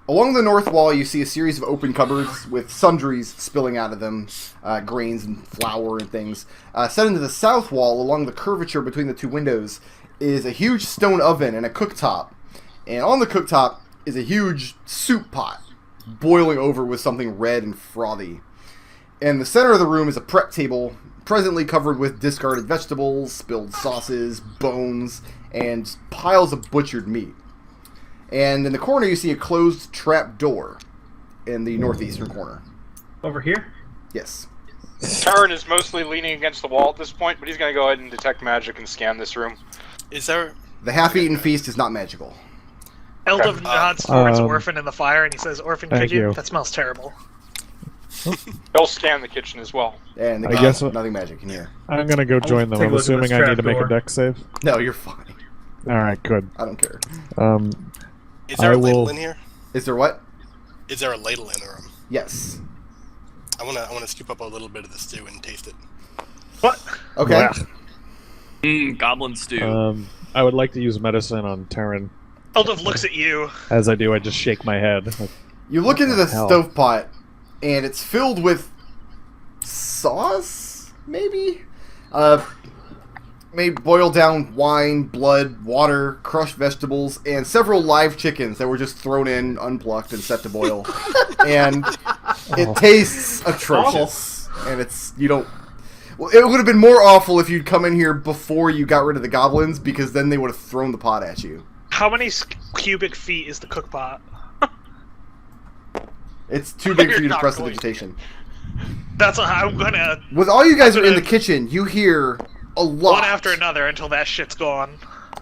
Along the north wall, you see a series of open cupboards with sundries spilling out of them, grains and flour and things. Set into the south wall, along the curvature between the two windows, is a huge stone oven and a cooktop. And on the cooktop is a huge soup pot, boiling over with something red and frothy. In the center of the room is a prep table, presently covered with discarded vegetables, spilled sauces, bones, and piles of butchered meat. And in the corner, you see a closed trap door in the northeastern corner. Over here? Yes. Tarin is mostly leaning against the wall at this point, but he's going to go ahead and detect magic and scan this room. Is there... The half-eaten feast is not magical. Eldove nods towards Orphan in the fire, and he says, Orphan, could you? That smells terrible. He'll scan the kitchen as well. And I guess nothing magic in here. I'm gonna go join them. I'm assuming I need to make a dex save. No, you're fine. Alright, good. I don't care. Is there a ladle in here? Is there what? Is there a ladle in the room? Yes. I wanna scoop up a little bit of the stew and taste it. What? Okay. Goblin stew. I would like to use medicine on Tarin. Eldove looks at you. As I do, I just shake my head. You look into the stovepat, and it's filled with sauce, maybe? Maybe boiled down wine, blood, water, crushed vegetables, and several live chickens that were just thrown in, unplucked, and set to boil. And it tastes atrocious. And it's, you don't... Well, it would have been more awful if you'd come in here before you got rid of the goblins, because then they would have thrown the pot at you. How many cubic feet is the cookpot? It's too big for you to press the vegetation. That's what I'm gonna... With all you guys are in the kitchen, you hear a lot. One after another until that shit's gone.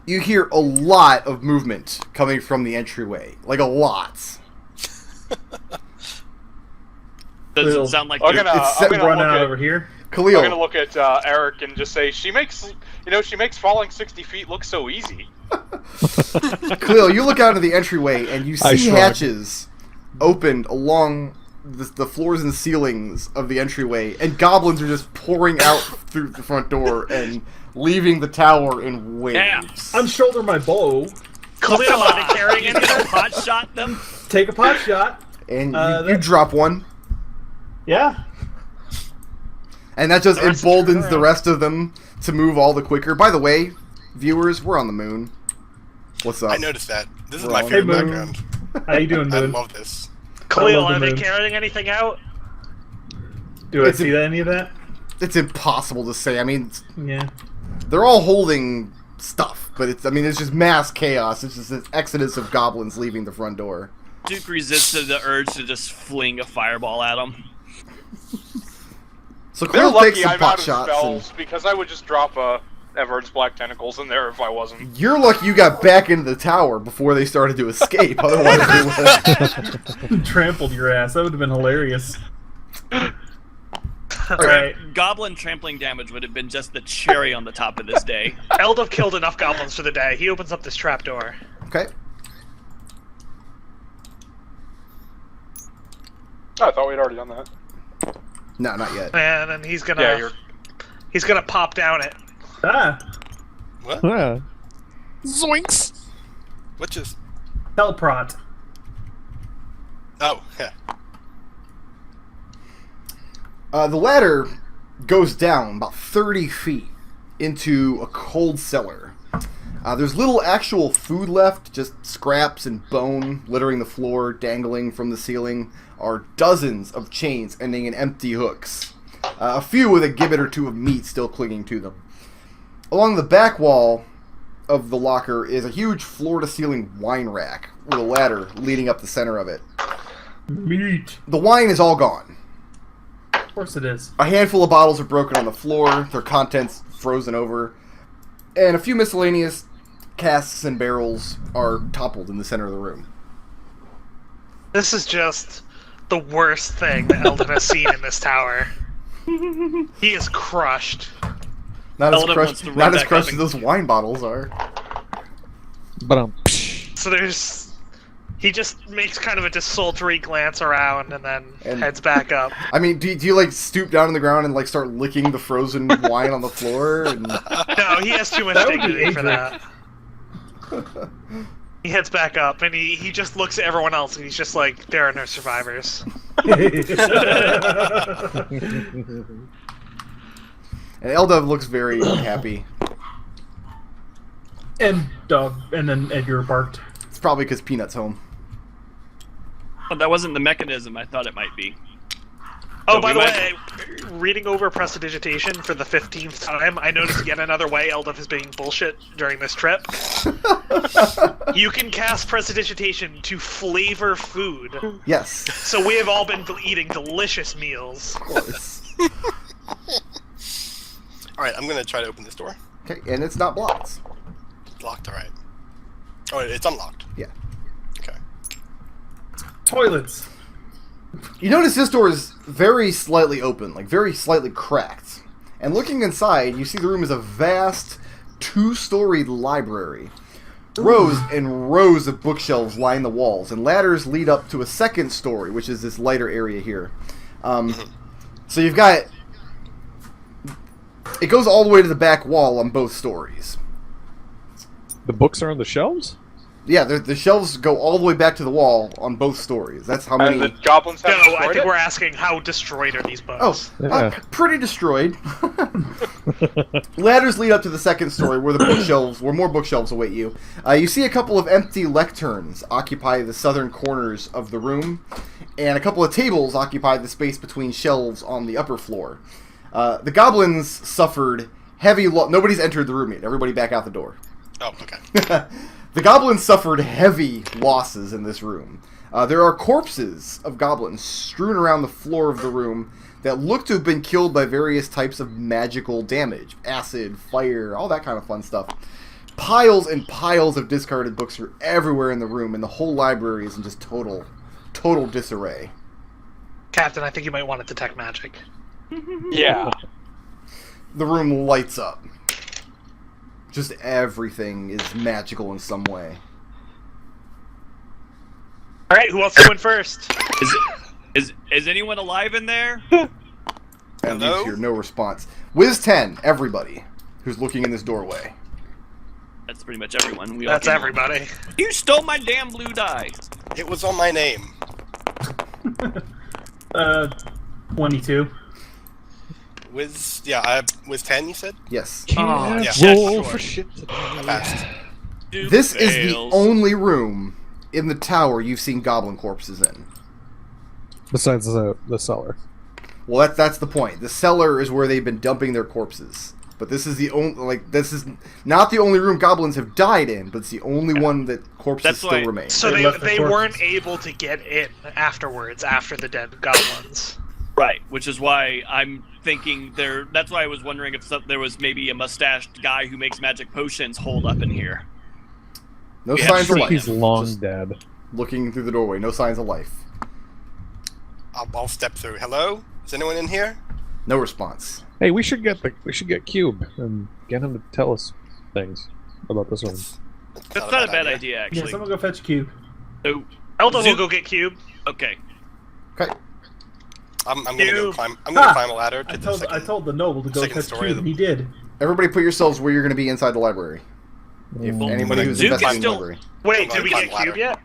You hear a lot of movement coming from the entryway. Like, a lot. Does it sound like I'm gonna run out over here. Khalil. I'm gonna look at Arik and just say, she makes falling 60 feet look so easy. Khalil, you look out into the entryway and you see hatches opened along the floors and ceilings of the entryway, and goblins are just pouring out through the front door and leaving the tower in waves. Yeah. Unshoulder my bow. Khalil, are they carrying anything? pot shot them? Take a pot shot. And you drop one. Yeah. And that just emboldens the rest of them to move all the quicker. By the way, viewers, we're on the moon. What's up? I noticed that. This is my favorite background. How you doing, Moon? I love this. Khalil, are they carrying anything out? Do I see any of that? It's impossible to say. I mean, yeah, they're all holding stuff, but it's just mass chaos. It's just an exodus of goblins leaving the front door. Duke resisted the urge to just fling a fireball at them. So They're Khalil takes lucky some I'm pot out of shots. spells, because I would just drop Everard's Black Tentacles in there if I wasn't. You're lucky you got back into the tower before they started to escape. Otherwise, they would have trampled your ass. That would have been hilarious. Right. Goblin trampling damage would have been just the cherry on the top of this day. Eldove killed enough goblins for the day. He opens up this trapdoor. Okay. Oh, I thought we'd already done that. No, not yet. And then he's gonna pop down it. Ah, What? Yeah. Zoinks! What just... teleprot. Oh, yeah. The ladder goes down about 30 feet into a cold cellar. There's little actual food left, just scraps and bone littering the floor, dangling from the ceiling are dozens of chains ending in empty hooks. A few with a gibbet or two of meat still clinging to them. Along the back wall of the locker is a huge floor-to-ceiling wine rack with a ladder leading up the center of it. Meat. The wine is all gone. Of course it is. A handful of bottles are broken on the floor, their contents frozen over, and a few miscellaneous casks and barrels are toppled in the center of the room. This is just the worst thing that Eldon has seen in this tower. He is crushed. Not as Eldon crushed, wants to run not as back crushed up as and- those wine bottles are. But So he just makes kind of a desultory glance around and then And- heads back up. I mean, do you like stoop down on the ground and like start licking the frozen wine on the floor? And... No, he has too much That would be dignity for Adric. that. He heads back up, and he just looks at everyone else, and he's just like, there are no survivors. And Eldove looks very happy. And then Edgar barked. It's probably because Peanut's home. But that wasn't the mechanism I thought it might be. Oh, So by we the might- way, reading over Prestidigitation for the 15th time, I noticed yet another way Eldove is being bullshit during this trip. You can cast Prestidigitation to flavor food. Yes. So we have all been eating delicious meals. Of course. Alright, I'm gonna try to open this door. Okay, and it's not blocked. It's locked, alright. Oh, it's unlocked. Yeah. Okay. Toilets. You notice this door is very slightly open, like very slightly cracked. And looking inside, you see the room is a vast, two-storied library. Rows and rows of bookshelves line the walls, and ladders lead up to a second story, which is this lighter area here. So you've got... It goes all the way to the back wall on both stories. The books are on the shelves? Yeah, the shelves go all the way back to the wall on both stories. That's how many... And the goblins have No, I destroyed think it? we're asking how destroyed are these Oh, books? Yeah. pretty destroyed. Ladders lead up to the second story, where more bookshelves await you. You see a couple of empty lecterns occupy the southern corners of the room, and a couple of tables occupy the space between shelves on the upper floor. The goblins suffered heavy nobody's entered the room yet. Everybody back out the door. Oh, okay. The goblins suffered heavy losses in this room. There are corpses of goblins strewn around the floor of the room that look to have been killed by various types of magical damage. Acid, fire, all that kind of fun stuff. Piles and piles of discarded books are everywhere in the room, and the whole library is in just total disarray. Captain, I think you might want to detect magic. Yeah. The room lights up. Just everything is magical in some way. Alright, who wants to go in first? Is anyone alive in there? And Hello? you hear no response. Wiz 10, everybody who's looking in this doorway. That's pretty much everyone. We all That's came- everybody. You stole my damn blue die. It was on my name. 22. Wiz 10, you said? Yes. Oh, Yeah. Roll sure. for shit. I passed. Duke This is the fails. only room in the tower you've seen goblin corpses in. Besides the cellar. Well, that's the point. The cellar is where they've been dumping their corpses. But this is this is not the only room goblins have died in, but it's the only one that corpses That's still why- remain. So They left the they corpses. weren't able to get in afterwards, after the dead goblins. Right, which is why I'm thinking there. That's why I was wondering if there was maybe a mustached guy who makes magic potions holed up in here. No Yeah, signs of sure. life. He's long Just dead. looking through the doorway. No signs of life. I'll step through. Hello? Is anyone in here? No response. Hey, we should get Cube and get him to tell us things about this one. That's not a bad idea, Yeah, actually. someone go fetch Cube. So, Eldove will Zook- go get Cube. okay. Okay. I'm gonna go You- climb. I'm gonna Ah! climb a ladder to I the told second. I told the noble to go second fetch story Cube, of and he did. Everybody put yourselves where you're going to be inside the library. If Mm. anybody who's Zook is investigating the still- library. Wait, I'm did we gonna get climb Cube ladder. yet?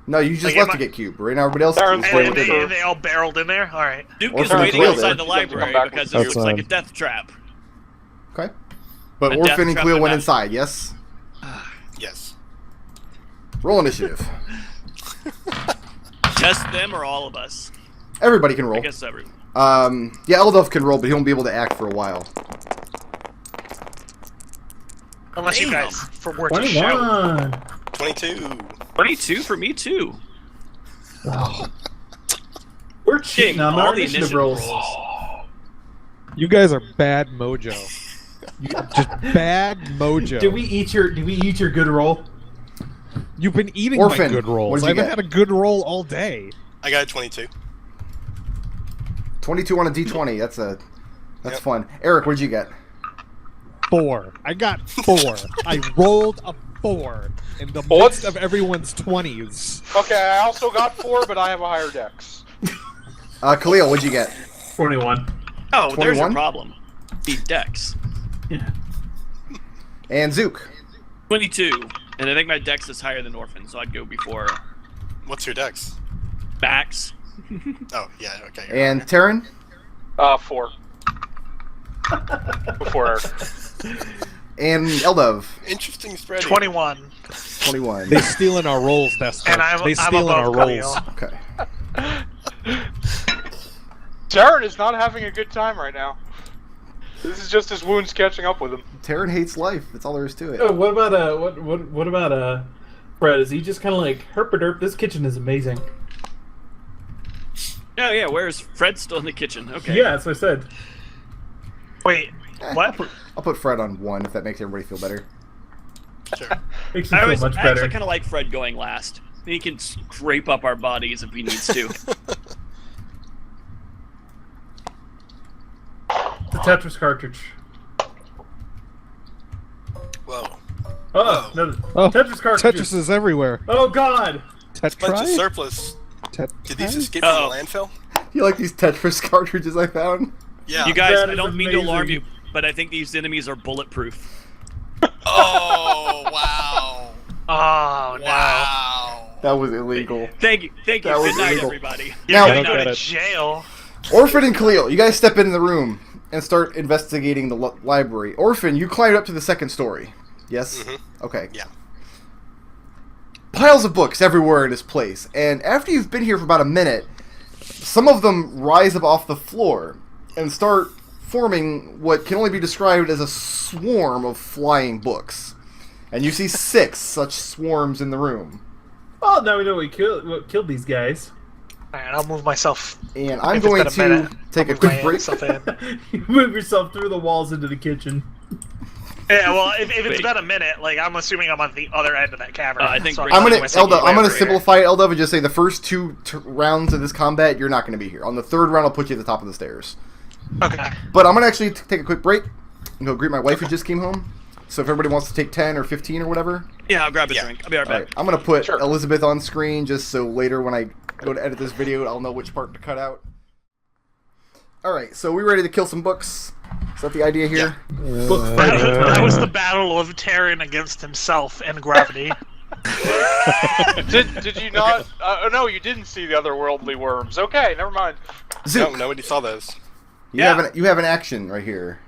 No, you just Like, left am to I- get Cube. Right now, everybody else Darren's is And, waiting waiting for- they all barreled in there? Alright. Duke Orphan is and waiting Khalil outside did. the She's gonna library come back because with it That's, looks like a um, death trap. Okay. But A Orphan death and trap Khalil in went that- inside, yes? Yes. Roll initiative. Just them or all of us? Everybody can roll. I guess everyone. Yeah, Eldove can roll, but he won't be able to act for a while. Unless you Damn. guys were to shout. 21. 22. 22 for me, too. We're cheating Getting on all our the initiative initiative rolls. rolls. You guys are bad mojo. Just bad mojo. Did we eat your good roll? You've been eating Orphan, my good what rolls. did I you haven't get? had a good roll all day. I got a 22. 22 on a d20. That's Yep. fun. Eric, what did you get? 4. I got 4. I rolled a 4 in the What? midst of everyone's 20s. Okay, I also got 4, but I have a higher dex. Khalil, what'd you get? 21. Oh, there's 21? your problem. Beat Dex. Yeah. And Zook. 22. And I think my dex is higher than Orphan, so I'd go before What's your dex? Max. Oh, yeah, okay. And Tarin? 4. Before. And Eldove? Interesting spread. 21. 21. They stealing our rolls, Destil. And I'm They stealing above our rolls. Khalil. Okay. Tarin is not having a good time right now. This is just his wounds catching up with him. Tarin hates life. That's all there is to it. Oh, what about what about Fred? Is he just kind of like herp-a-derp? This kitchen is amazing. Oh yeah, where's Fred? Still in the kitchen. Okay. Yeah, that's what I said. Wait, what? I'll put Fred on 1 if that makes everybody feel better. Sure. Makes me I feel much actually better. kind of like Fred going last. He can scrape up our bodies if he needs to. The Tetris cartridge. Whoa. Oh, no, Oh, Tetris cartridge. Tetris is everywhere. Oh God! Bunch of Tetris? surplus. Did these escape from the landfill? You like these Tetris cartridges I found? Yeah. You guys, That I is don't mean to alarm amazing. you, but I think these enemies are bulletproof. Oh, wow. Oh no. Wow. That was illegal. Thank you. That Good was night, illegal. everybody. You're Now- gonna I go don't to get it. jail. Orphan and Khalil, you guys step into the room and start investigating the library. Orphan, you climbed up to the 2nd story. Yes? Okay. Yeah. Piles of books everywhere in this place, and after you've been here for about a minute, some of them rise up off the floor and start forming what can only be described as a swarm of flying books. And you see 6 such swarms in the room. Oh, now we know what killed these guys. Alright, I'll move myself. And I'm If it's going been a to minute, take a I'll move quick my break. stuff in. You move yourself through the walls into the kitchen. Yeah, well, if it's Wait. been a minute, like I'm assuming I'm on the other end of that cavern. I think so we're- I'm gonna moving myself Eldove, I'm gonna over here. simplify it, Eldove, and just say the first 2 rounds of this combat, you're not gonna be here. On the 3rd round, I'll put you at the top of the stairs. Okay. But I'm gonna actually take a quick break and go greet my wife who just came home. So if everybody wants to take 10 or 15 or whatever, Yeah, I'll grab a Yeah. drink. I'll be right all back. right, I'm gonna put Sure. Elizabeth on screen just so later when I go to edit this video, I'll know which part to cut out. All right, so we ready to kill some books? Is that the idea here? Book fighting That time. was the battle of Tarin against himself and gravity. Did you not? No, you didn't see the otherworldly worms. Okay, never mind. Zook, No, nobody saw those. you have an action right here.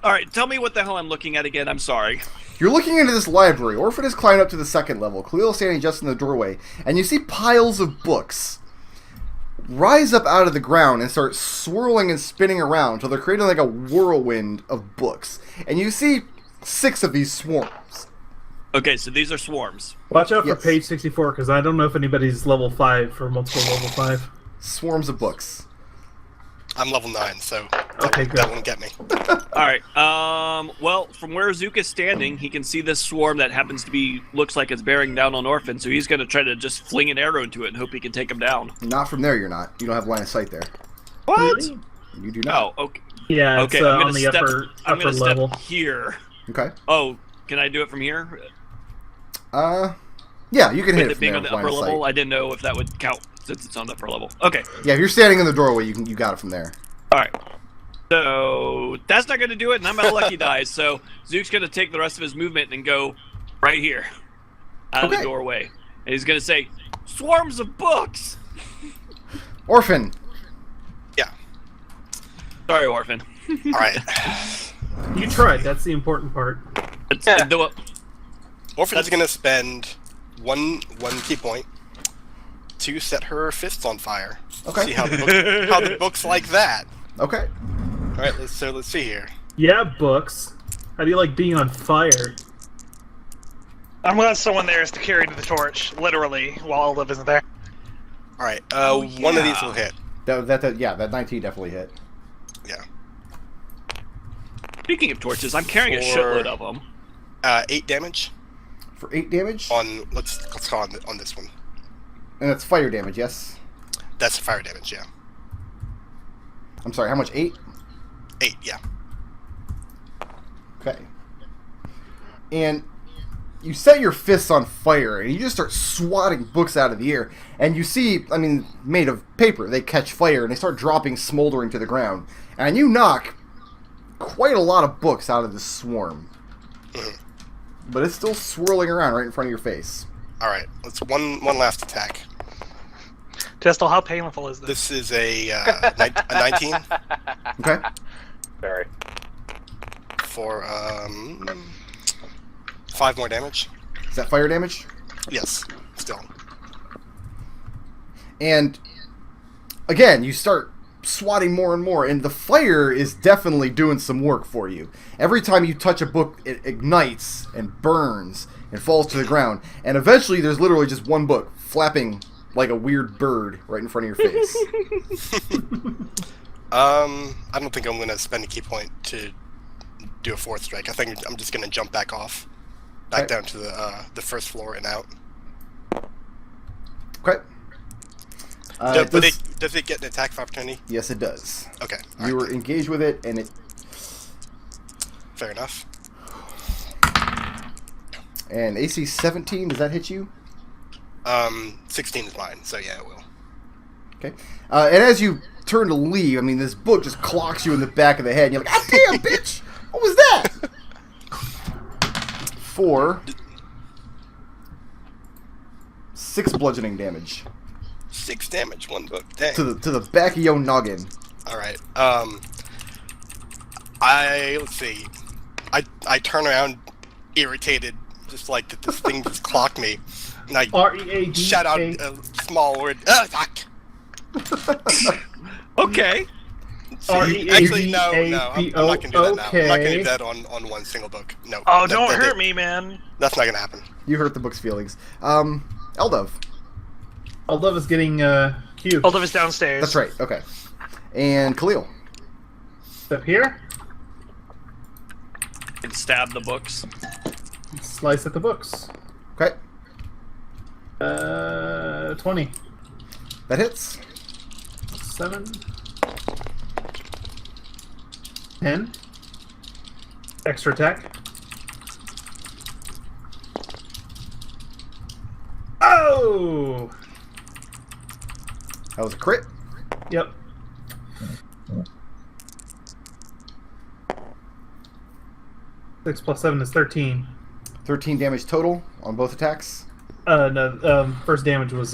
All right, tell me what the hell I'm looking at again. I'm sorry. You're looking into this library. Orphan has climbed up to the 2nd level. Khalil is standing just in the doorway, and you see piles of books rise up out of the ground and start swirling and spinning around until they're creating like a whirlwind of books. And you see 6 of these swarms. Okay, so these are swarms. Watch out for Yes. page 64 because I don't know if anybody's level 5 for multiple level 5. Swarms of books. I'm level 9, so Okay, that good. won't get me. All right. Well, from where Zook is standing, he can see this swarm that happens to be looks like it's bearing down on Orphan. So he's gonna try to just fling an arrow into it and hope he can take him down. Not from there, you're not. You don't have line of sight there. What? Really? You do not. Oh, okay. Yeah, it's Okay, I'm gonna on the step. upper I'm gonna step level. here. Okay. Oh, can I do it from here? Yeah, you can hit With it it from being there on with the line upper of sight. level, I didn't know if that would count since it's on the upper level. Okay. Yeah, if you're standing in the doorway, you got it from there. All right. So that's not going to do it, and I'm at a lucky die. So Zook's going to take the rest of his movement and go right here out of the Okay. doorway. And he's going to say, "Swarms of books." Orphan. Yeah. Sorry, Orphan. All right. You tried. That's the important part. It's, Yeah. Orphan's gonna spend one key point to set her fists on fire. Okay. See how the books like that. Okay. All right. Let's see here. Yeah, books. How do you like being on fire? I'm glad someone there is to carry the torch, literally, while Eldove isn't there. All right. Oh, One of yeah. these will hit. That 19 definitely hit. Yeah. Speaking of torches, I'm carrying a For- shitload of them. 8 damage For 8 damage? on. Let's go on this one. And that's fire damage, yes? That's fire damage. Yeah. I'm sorry, how much? 8? 8. Yeah. Okay. And you set your fists on fire, and you just start swatting books out of the air. And you see, made of paper, they catch fire, and they start dropping smoldering to the ground. And you knock quite a lot of books out of this swarm. but it's still swirling around right in front of your face. All right, let's one last attack. Destil, how painful is this? This is a 19 Okay. Very. for 5 more damage. Is that fire damage? Yes, still. And again, you start swatting more and more, and the fire is definitely doing some work for you. Every time you touch a book, it ignites and burns and falls to the ground. And eventually, there's literally just one book flapping like a weird bird right in front of your face. I don't think I'm going to spend a key point to do a 4th strike. I think I'm just going to jump back down to the first floor and out. Okay. Does it get an attack of opportunity? Yes, it does. Okay. You were engaged with it, and it... Fair enough. And AC 17, does that hit you? 16 is mine, so yeah, it will. Okay. And as you turn to leave, I mean, this book just clocks you in the back of the head, and you're like, ah, damn, bitch! What was that? 6 bludgeoning damage 6 damage, 1 book. Dang. to the back of your noggin. All right. Let's see. I turn around, irritated, just like that this thing just clocked me, and I R-E-A-D-A. shout out a small word. Fuck. Okay. Actually, no. I'm not gonna do that now. I'm not gonna do Okay. that on one single book. No. Oh, don't hurt me, man. That's not gonna happen. You hurt the book's feelings. Eldove. Eldove is getting Q. Eldove is downstairs. That's right, okay. And Khalil. Step here. And stab the books. Slice at the books. Okay. 20. That hits. 7. 10. Extra attack. Oh! That was a crit. Yep. Six plus 7 is 13. 13 damage total on both attacks. No, first damage was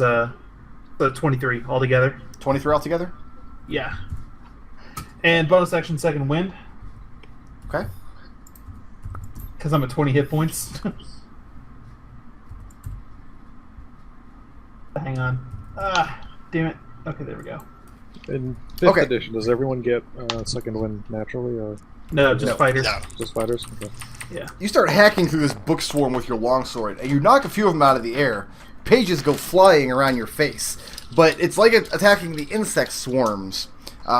23 altogether. 23 altogether. Yeah. And bonus action second wind, Okay. because I'm at 20 hit points. Hang on. Damn it. Okay, there we go. In 5th Okay. edition, does everyone get second wind naturally, or No, just No, fighters. No. just fighters? Okay. Yeah. You start hacking through this book swarm with your longsword, and you knock a few of them out of the air. Pages go flying around your face. But it's like attacking the insect swarms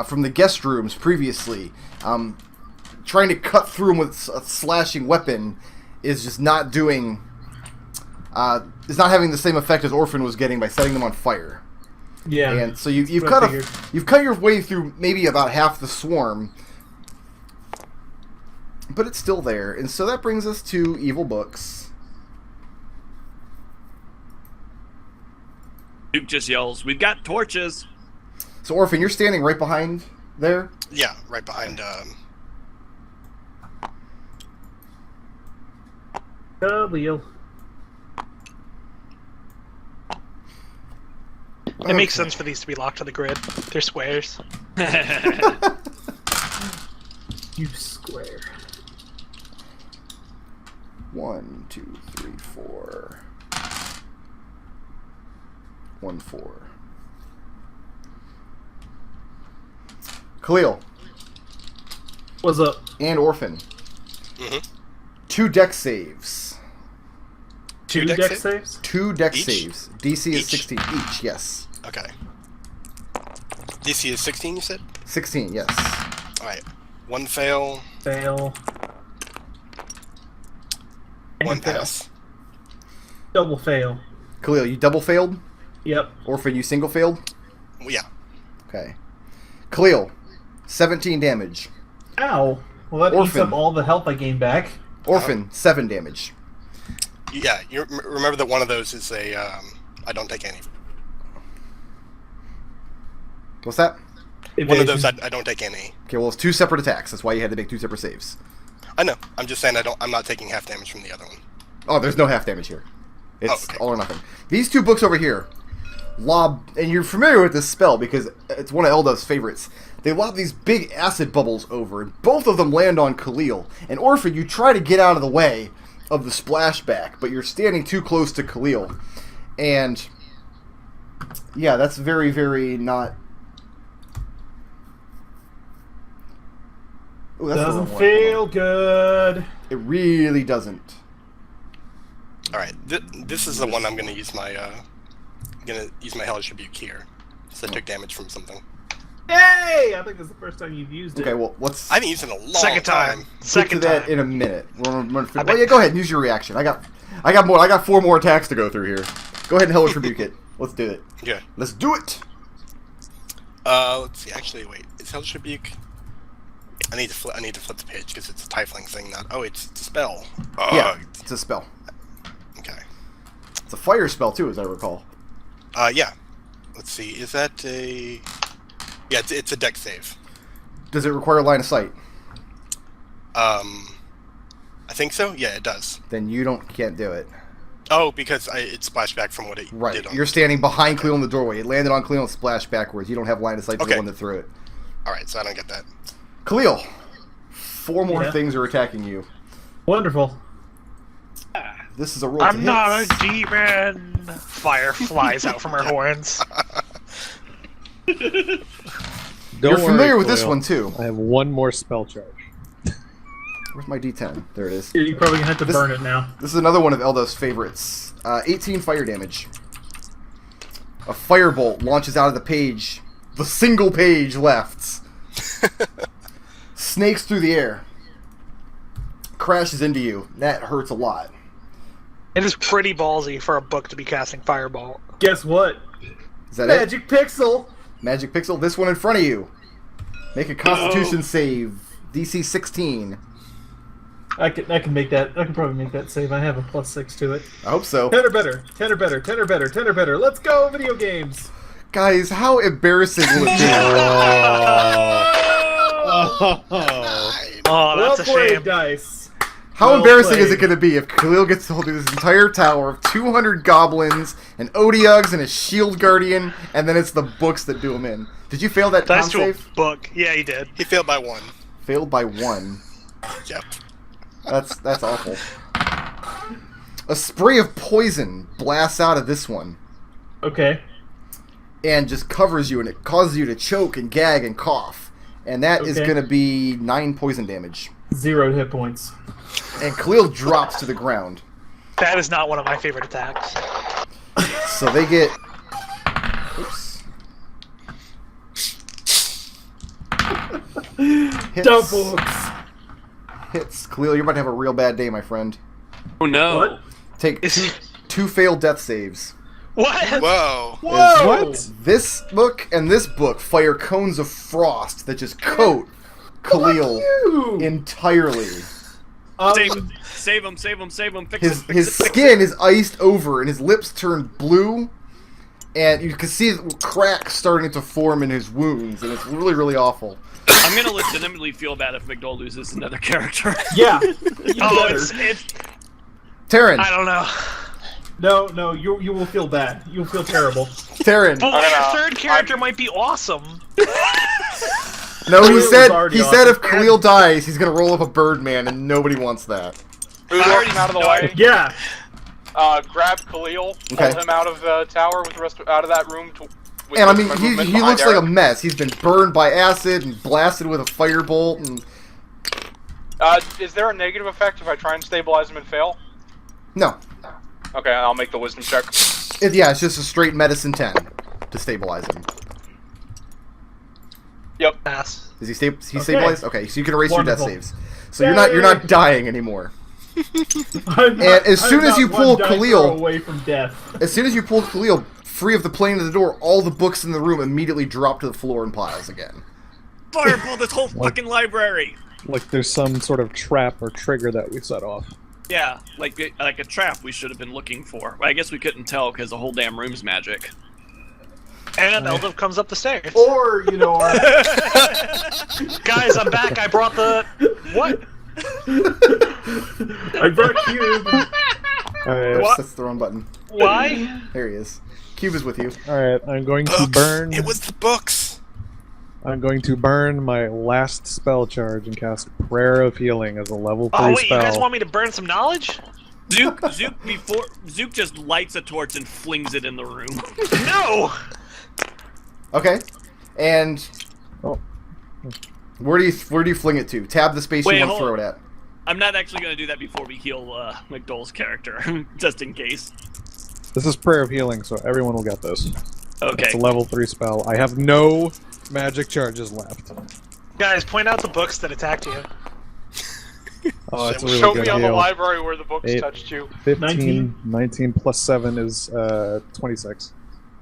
from the guest rooms previously. Trying to cut through them with a slashing weapon is just not doing... is not having the same effect as Orphan was getting by setting them on fire. Yeah. And so you've what I cut figured. you've cut your way through maybe about half the swarm, but it's still there. And so that brings us to evil books. Duke just yells, "We've got torches!" So Orphan, you're standing right behind there. Yeah, right behind. Khalil. It makes sense for these to be locked to the grid. They're squares. You square. 1, 2, 3, 4. 1, 4. Khalil What's up? and Orphan. Mhm. 2 deck saves. Two Deck deck saves? 2 deck Each? saves. DC is Each? 16 each. Yes. Okay. DC is 16, you said? 16. Yes. Alright. 1 fail, Fail. 1 And fail. pass. Double fail. Khalil, you double failed. Yep. Orphan, you single failed. Well, yeah. Okay. Khalil, 17 damage. Ow. Well, that eats Orphan. up all the health I gained back. Orphan, 7 damage. Yeah, you remember that one of those is a, I don't take any. What's that? One of those Evasion. I don't take any. Okay, well, it's 2 separate attacks. That's why you had to make 2 separate saves. I know. I'm just saying I'm not taking half damage from the other one. Oh, there's no half damage here. It's okay. all or nothing. These 2 books over here lob, and you're familiar with this spell because it's one of Eldove's favorites. They lob these big acid bubbles over, and both of them land on Khalil. And Orphan, you try to get out of the way of the splashback, but you're standing too close to Khalil. And yeah, that's very, very not... Ooh, that's the Doesn't wrong one. feel good. It really doesn't. All right, this is the one I'm gonna use my Hellish Rebuke here. So I took damage from something. Yay! I think this is the first time you've used it. Okay, well, let's I haven't used it in a long Second time. get to Second that time. in a minute. Well, yeah, go ahead and use your reaction. I got 4 more attacks to go through here. Go ahead and Hellish Rebuke it. Let's do it. Yeah. Let's do it. Let's see. Actually, wait. Is Hellish Rebuke? I need to flip the page because it's a Tiefling thing. Not. Oh, it's a spell. Yeah, it's a spell. Okay. It's a fire spell too, as I recall. Yeah. Let's see. Is that a? Yeah, it's a dex save. Does it require line of sight? I think so. Yeah, it does. Then you can't do it. Oh, because it splashed back from what it Right. did on. You're standing behind Khalil in the doorway. It landed on Khalil and splashed backwards. You don't have line of sight to the one that threw it. All right, so I don't get that. Khalil, 4 more Yeah. things are attacking you. Wonderful. This is a roll. I'm to not hits. a demon. Fire flies out from her horns. Don't You're familiar worry, with this Khalil. one too. I have 1 more spell charge. Where's my D10? There it is. You're probably gonna have to This- burn it now. This is another one of Eldove's favorites. 18 fire damage. A firebolt launches out of the page. The single page left. Snakes through the air. Crashes into you. That hurts a lot. It is pretty ballsy for a book to be casting Fireball. Guess what? Is that it? Magic Pixel. Magic Pixel. This one in front of you. Make a Constitution save. DC 16. I can make that. I can probably make that save. I have a +6 to it. I hope so. 10 or better. 10 or better. 10 or better. 10 or better. Let's go, video games. Guys, how embarrassing will it be? Oh. Oh, Well that's a played, shame. dice. How Well embarrassing is played. it going to be if Khalil gets to hold this entire tower of 200 goblins, and Odiugs, and a shield guardian, and then it's the books that do him in? Did you fail that con Dice to a save? book. Yeah, he did. He failed by 1. Failed by 1. Yep. That's awful. A spray of poison blasts out of this one Okay. and just covers you, and it causes you to choke and gag and cough. And that is Okay. going to be 9 poison damage. 0 hit points. And Khalil drops to the ground. That is not one of my favorite attacks. So they get... Oops. Dump books. Hits. Khalil, you're about to have a real bad day, my friend. Oh no! What? Take Is- two failed death saves. What? Whoa. Whoa! What? This book and this book fire cones of frost that just coat Khalil You. entirely. Save him! Save him! Save him! Save him! Fix His him! Fix his it, fix skin is iced over and his lips turn blue, and you can see cracks starting to form in his wounds, and it's really, really awful. I'm gonna legitimately feel bad if McDohl loses another character. Yeah. You Oh, better. it's. Taryn, I don't know. No, you will feel bad. You'll feel terrible. Taryn. But I don't your know. third character might be awesome. No, he Khalil was said already he on said it. if Khalil dies, he's gonna roll up a Birdman, and nobody wants that. Move I already Orphan out of the started. way. Yeah. Grab Khalil. Okay. Pull him out of the tower with the rest out of that room. With And I the mean, movement he behind looks like a Arik. mess. He's been burned by acid and blasted with a firebolt, and Is there a negative effect if I try and stabilize him and fail? no, Okay, I'll make the wisdom check. yeah, it's just a straight medicine 10 to stabilize him. Yep. Pass. Is he stabilized? Okay, so you can erase Wonderful. your death saves. So you're not dying anymore. I'm And as soon as not you one pull die Khalil- throw away from death. As soon as you pull Khalil free of the plane of the door, all the books in the room immediately drop to the floor in piles again. Fireball this whole fucking library. Like there's some sort of trap or trigger that we set off. Yeah, like a trap we should have been looking for. I guess we couldn't tell because the whole damn room's magic. And Eldove comes up the stairs. Or, Guys, I'm back. I brought the. What? I brought cube. Alright, What? That's the wrong button. Why? There he is. Cube is with you. alright, I'm going to Books. burn. It was the books. I'm going to burn my last spell charge and cast Prayer of Healing as a level 3 Oh wait, spell. you guys want me to burn some knowledge? Zook just lights a torch and flings it in the room. No. Okay. And Oh. where do you fling it to? Tab the space Wait, you want to hold throw it on. at. I'm not actually going to do that before we heal McDohl's character, just in case. This is Prayer of Healing, so everyone will get this. Okay. It's a level 3 spell. I have no magic charges left. Guys, point out the books that attacked you. Oh, that's a really Show good me on the heal. library where the books 8, touched you. 15, 19 plus 7 is 26.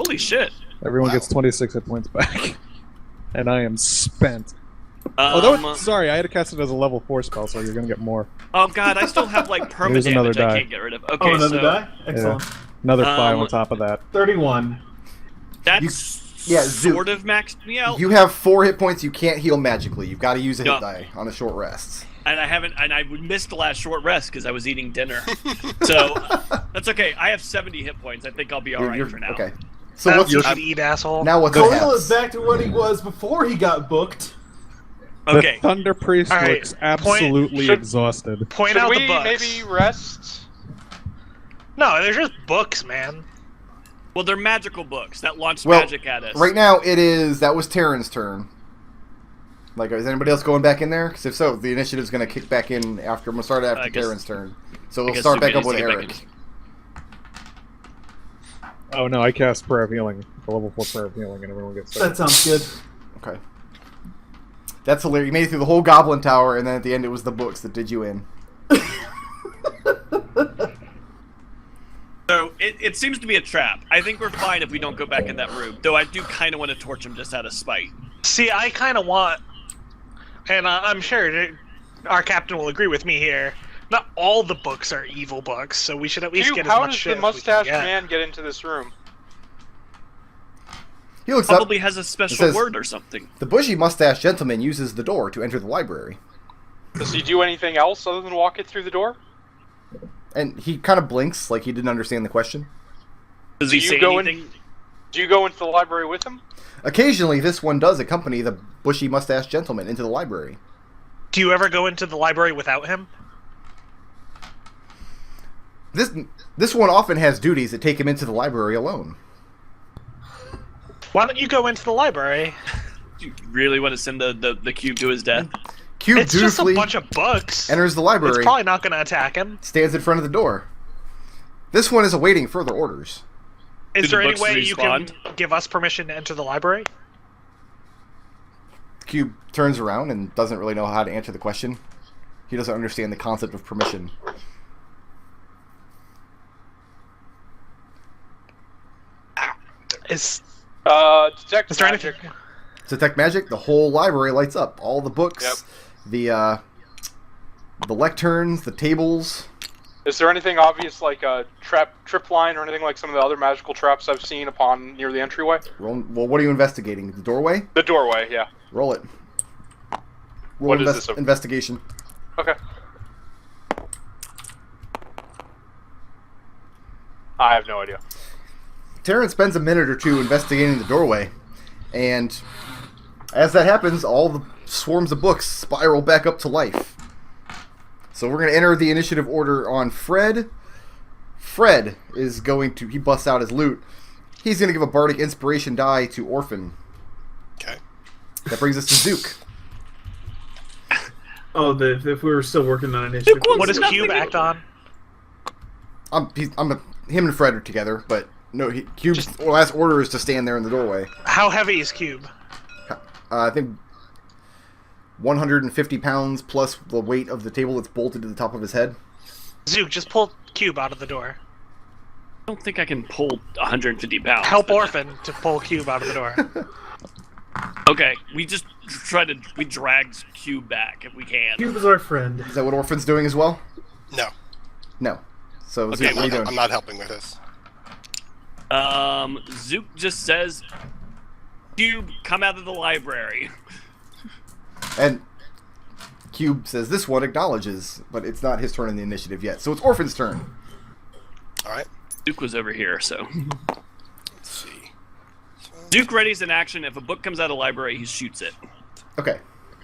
Holy shit. Everyone Wow. gets 26 hit points back. And I am spent. Although, sorry, I had to cast it as a level 4 spell, so you're gonna get more. Oh god, I still have like perma Here's another damage I die. can't get rid of. Okay, Oh, another so die? Excellent. Another 5 Um, on top of that. 31. that's yeah, Zook. sort of maxed me out. You have 4 hit points. You can't heal magically. You've got to use a hit Yeah. die on a short rest. And I missed the last short rest because I was eating dinner. So that's okay. I have 70 hit points. I think I'll be alright for now. Okay. So That's what's you should eat, asshole. now? What's Khalil the is back to what he was before he got booked. Okay. The Thunder Priest All right, looks absolutely should- exhausted. Point Should out we the books. maybe rest? No, they're just books, man. Well, they're magical books that launch Well, magic at us. right now? That was Tarin's turn. Like, is anybody else going back in there? Because if so, the initiative's going to kick back in after. I'm going to start after I guess- Tarin's turn. So I we'll guess start Zook back up needs with to get back Arik. Oh no, I cast Prayer of Healing. The level 4 Prayer of Healing, and everyone gets That sounds good. Okay. That's hilarious. You made it through the whole Goblin Tower, and then at the end it was the books that did you in. So it seems to be a trap. I think we're fine if we don't go back in that room. Though I do kind of want to torch him just out of spite. See, I kind of want, and I'm sure that our captain will agree with me here. Not all the books are evil books, so we should at least Dude, get as how much does shit the as we can mustached get. man get into this room? He looks Probably up. has a special says- word or something. The bushy mustached gentleman uses the door to enter the library. Does he do anything else other than walk it through the door? And he kind of blinks like he didn't understand the question. Does he Do you say go anything? Do you go into the library with him? Occasionally, this one does accompany the bushy mustached gentleman into the library. Do you ever go into the library without him? This one often has duties that take him into the library alone. Why don't you go into the library? Do you really want to send the cube to his death? Cube It's just a dutifully bunch of books. enters the library, It's probably not going to attack him. stands in front of the door. This one is awaiting further orders. Is Do the there any books way you can respawn? give us permission to enter the library? Cube turns around and doesn't really know how to answer the question. He doesn't understand the concept of permission. Is Detect there magic. anything? To detect magic, the whole library lights up. All the books, Yep. the lecterns, the tables. Is there anything obvious like a trip line or anything like some of the other magical traps I've seen upon near the entryway? Well, what are you investigating? The doorway? The doorway, yeah. Roll it. Roll What is this? Investigation. Okay. I have no idea. Tarin spends a minute or two investigating the doorway, and as that happens, all the swarms of books spiral back up to life. So we're going to enter the initiative order on Fred. Fred is going to... He busts out his loot. He's going to give a Bardic Inspiration die to Orphan. Okay. That brings us to Zook. Oh, if we were still working on initiative. What does Cube act on? Him and Fred are together, but no, Cube's last order is to stand there in the doorway. How heavy is Cube? I think 150 pounds plus the weight of the table that's bolted to the top of his head. Zook, just pull Cube out of the door. I don't think I can pull 150 pounds. Help but- Orphan to pull Cube out of the door. Okay, we dragged Cube back if we can. Cube is our friend. Is that what Orphan's doing as well? No. No. So Okay, Zook, what are you doing? I'm not helping with this. Zook just says, Cube, come out of the library. And Cube says this one acknowledges, but it's not his turn in the initiative yet. So it's Orphan's turn. All right. Zook was over here, so. Let's see. Zook readies an action. If a book comes out of the library, he shoots it. Okay.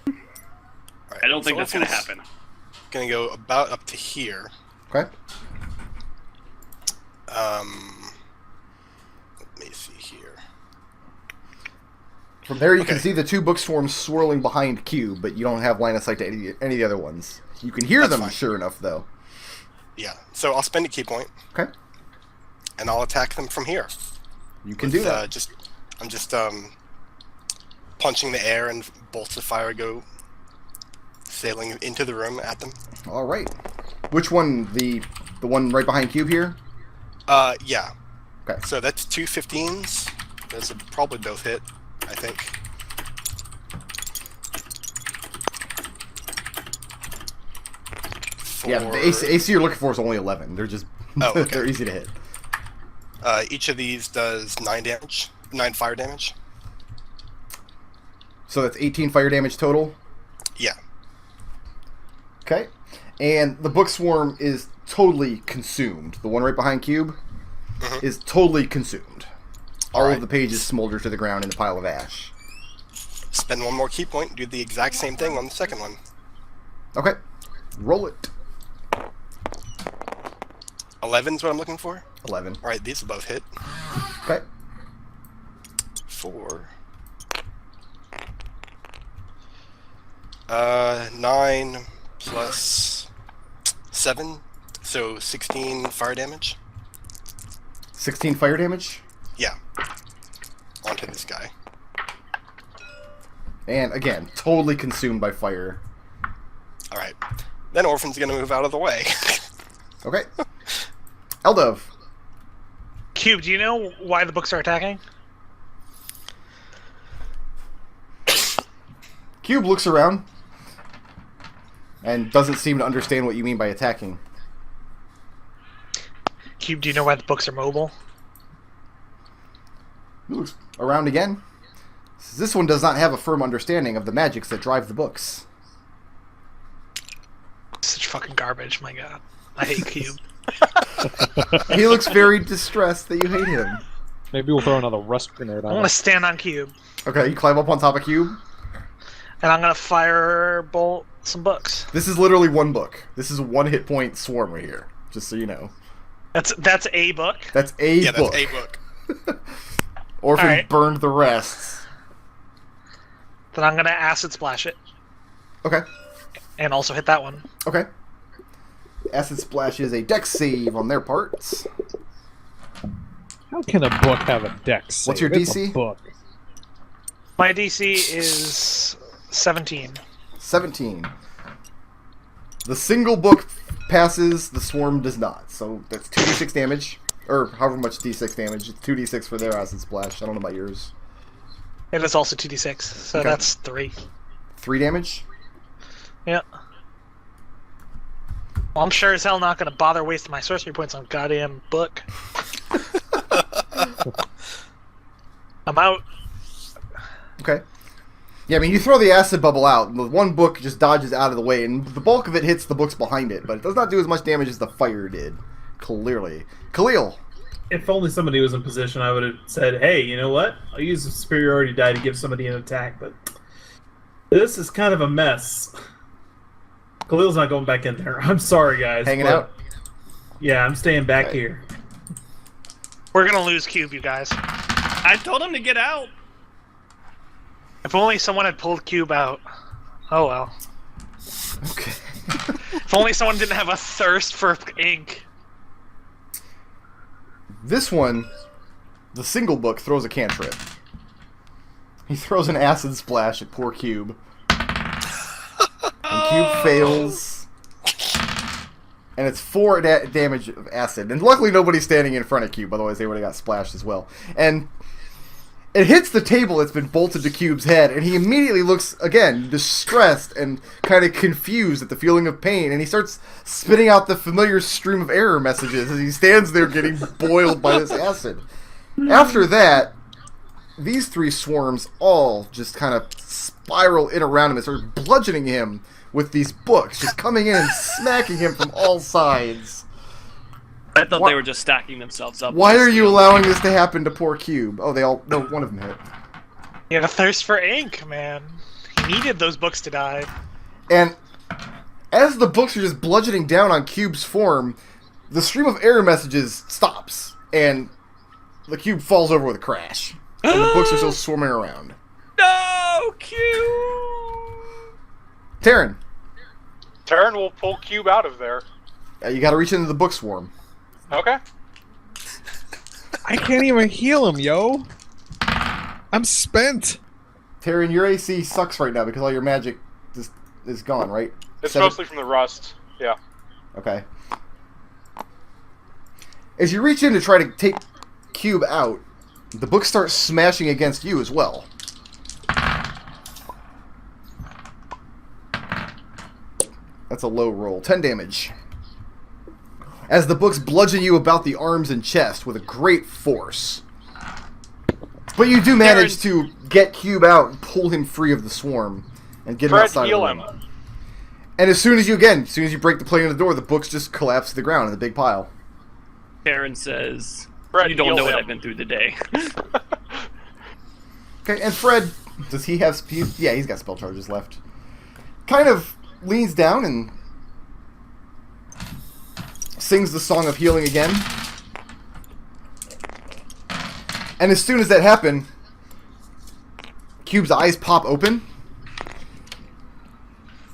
All right. I don't think that's going to Orphan's happen. Gonna go about up to here. Okay. Let me see here. From there, you Okay. can see the two book swarms swirling behind Cube, but you don't have line of sight to any of the other ones. You can hear That's them, fine. sure enough, though. Yeah. So I'll spend a key point, Okay. and I'll attack them from here. You can With, do that. I'm just punching the air, and bolts of fire go sailing into the room at them. All right. Which one? The one right behind Cube here? Yeah. Okay. So that's 2 15s. Those will probably both hit, I think. Yeah, the AC you're looking for is only 11. They're just Oh, okay. they're easy to hit. Each of these does 9 damage, 9 fire damage. So that's 18 fire damage total. Yeah. Okay. And the book swarm is totally consumed. The one right behind Cube is totally consumed. All Alright. of the pages smolder to the ground in a pile of ash. Spend one more key point and do the exact same thing on the second one. Okay. Roll it. 11 is what I'm looking for. 11. Alright, these will both hit. Okay. 4. 9 plus 7, so 16 fire damage. 16 fire damage. Yeah. Onto this guy. And again, totally consumed by fire. Alright. Then Orphan's gonna move out of the way. Okay. Eldove. Cube, do you know why the books are attacking? Cube looks around and doesn't seem to understand what you mean by attacking. Cube, do you know why the books are mobile? He looks around again. This one does not have a firm understanding of the magics that drive the books. Such fucking garbage, my god. I hate Cube. He looks very distressed that you hate him. Maybe we'll throw another rust grenade I'm on gonna it. stand on Cube, Okay, you climb up on top of Cube. and I'm gonna firebolt some books. This is literally one book. This is a one hit point swarm right here, just so you know. That's a book. That's a Yeah, book. that's a book. Orphan Alright. burned the rest. Then I'm gonna acid splash it, Okay, and also hit that one. okay. Acid Splash is a dex save on their parts. How can a book have a dex save? What's your It's DC? a book. My DC is 17. 17. The single book passes, the swarm does not. So that's 2d6 damage. Or however much d6 damage. It's 2d6 for their Acid Splash. I don't know about yours. It is also 2d6, so Okay. that's 3. 3 damage? Yeah. Well, I'm sure as hell not gonna bother wasting my sorcery points on goddamn book. I'm out. Okay. Yeah, I mean, you throw the acid bubble out, and the one book just dodges out of the way, and the bulk of it hits the books behind it, but it does not do as much damage as the fire did. Clearly. Khalil. If only somebody was in position, I would have said, hey, you know what? I'll use a superiority die to give somebody an attack, but this is kind of a mess. Khalil's not going back in there. I'm sorry, guys. Hanging but- out? Yeah, I'm staying back Okay. here. We're gonna lose Cube, you guys. I told him to get out. If only someone had pulled Cube out. Oh well. Okay. If only someone didn't have a thirst for ink. This one, the single book, throws a cantrip. He throws an acid splash at poor Cube. And Cube fails. And it's 4 damage of acid. And luckily nobody's standing in front of Cube, otherwise they would have got splashed as well. And it hits the table that's been bolted to Cube's head, and he immediately looks, again, distressed and kind of confused at the feeling of pain, and he starts spitting out the familiar stream of error messages as he stands there getting boiled by this acid. After that, these 3 swarms all just kind of spiral in around him and start bludgeoning him with these books, just coming in and smacking him from all sides. I thought What? they were just stacking themselves up. Why are you allowing this to happen to poor Cube? Oh, no, one of them hit. He had a thirst for ink, man. He needed those books to die. And as the books are just bludgeoning down on Cube's form, the stream of error messages stops, and the Cube falls over with a crash. And the books are still swarming around. No, Q. Tarin, Tarin will pull Cube out of there. you gotta reach into the book swarm. Okay. I can't even heal him, yo. I'm spent. Tarin, your AC sucks right now because all your magic is gone, right? It's 7? mostly from the rust. Yeah. Okay. As you reach in to try to take Cube out, the book starts smashing against you as well. That's a low roll. 10 damage. As the books bludgeon you about the arms and chest with a great force. But you do manage to get Cube out and pull him free of the swarm and get him Fred, outside heal of the him. room. And as soon as you break the plane of the door, the books just collapse to the ground in a big pile. Karen says, Fred, "You don't heal know what him. I've been through today." Okay, and Fred, does he have speed? Yeah, he's got spell charges left. Kind of leans down and sings the Song of Healing again. And as soon as that happened, Cube's eyes pop open.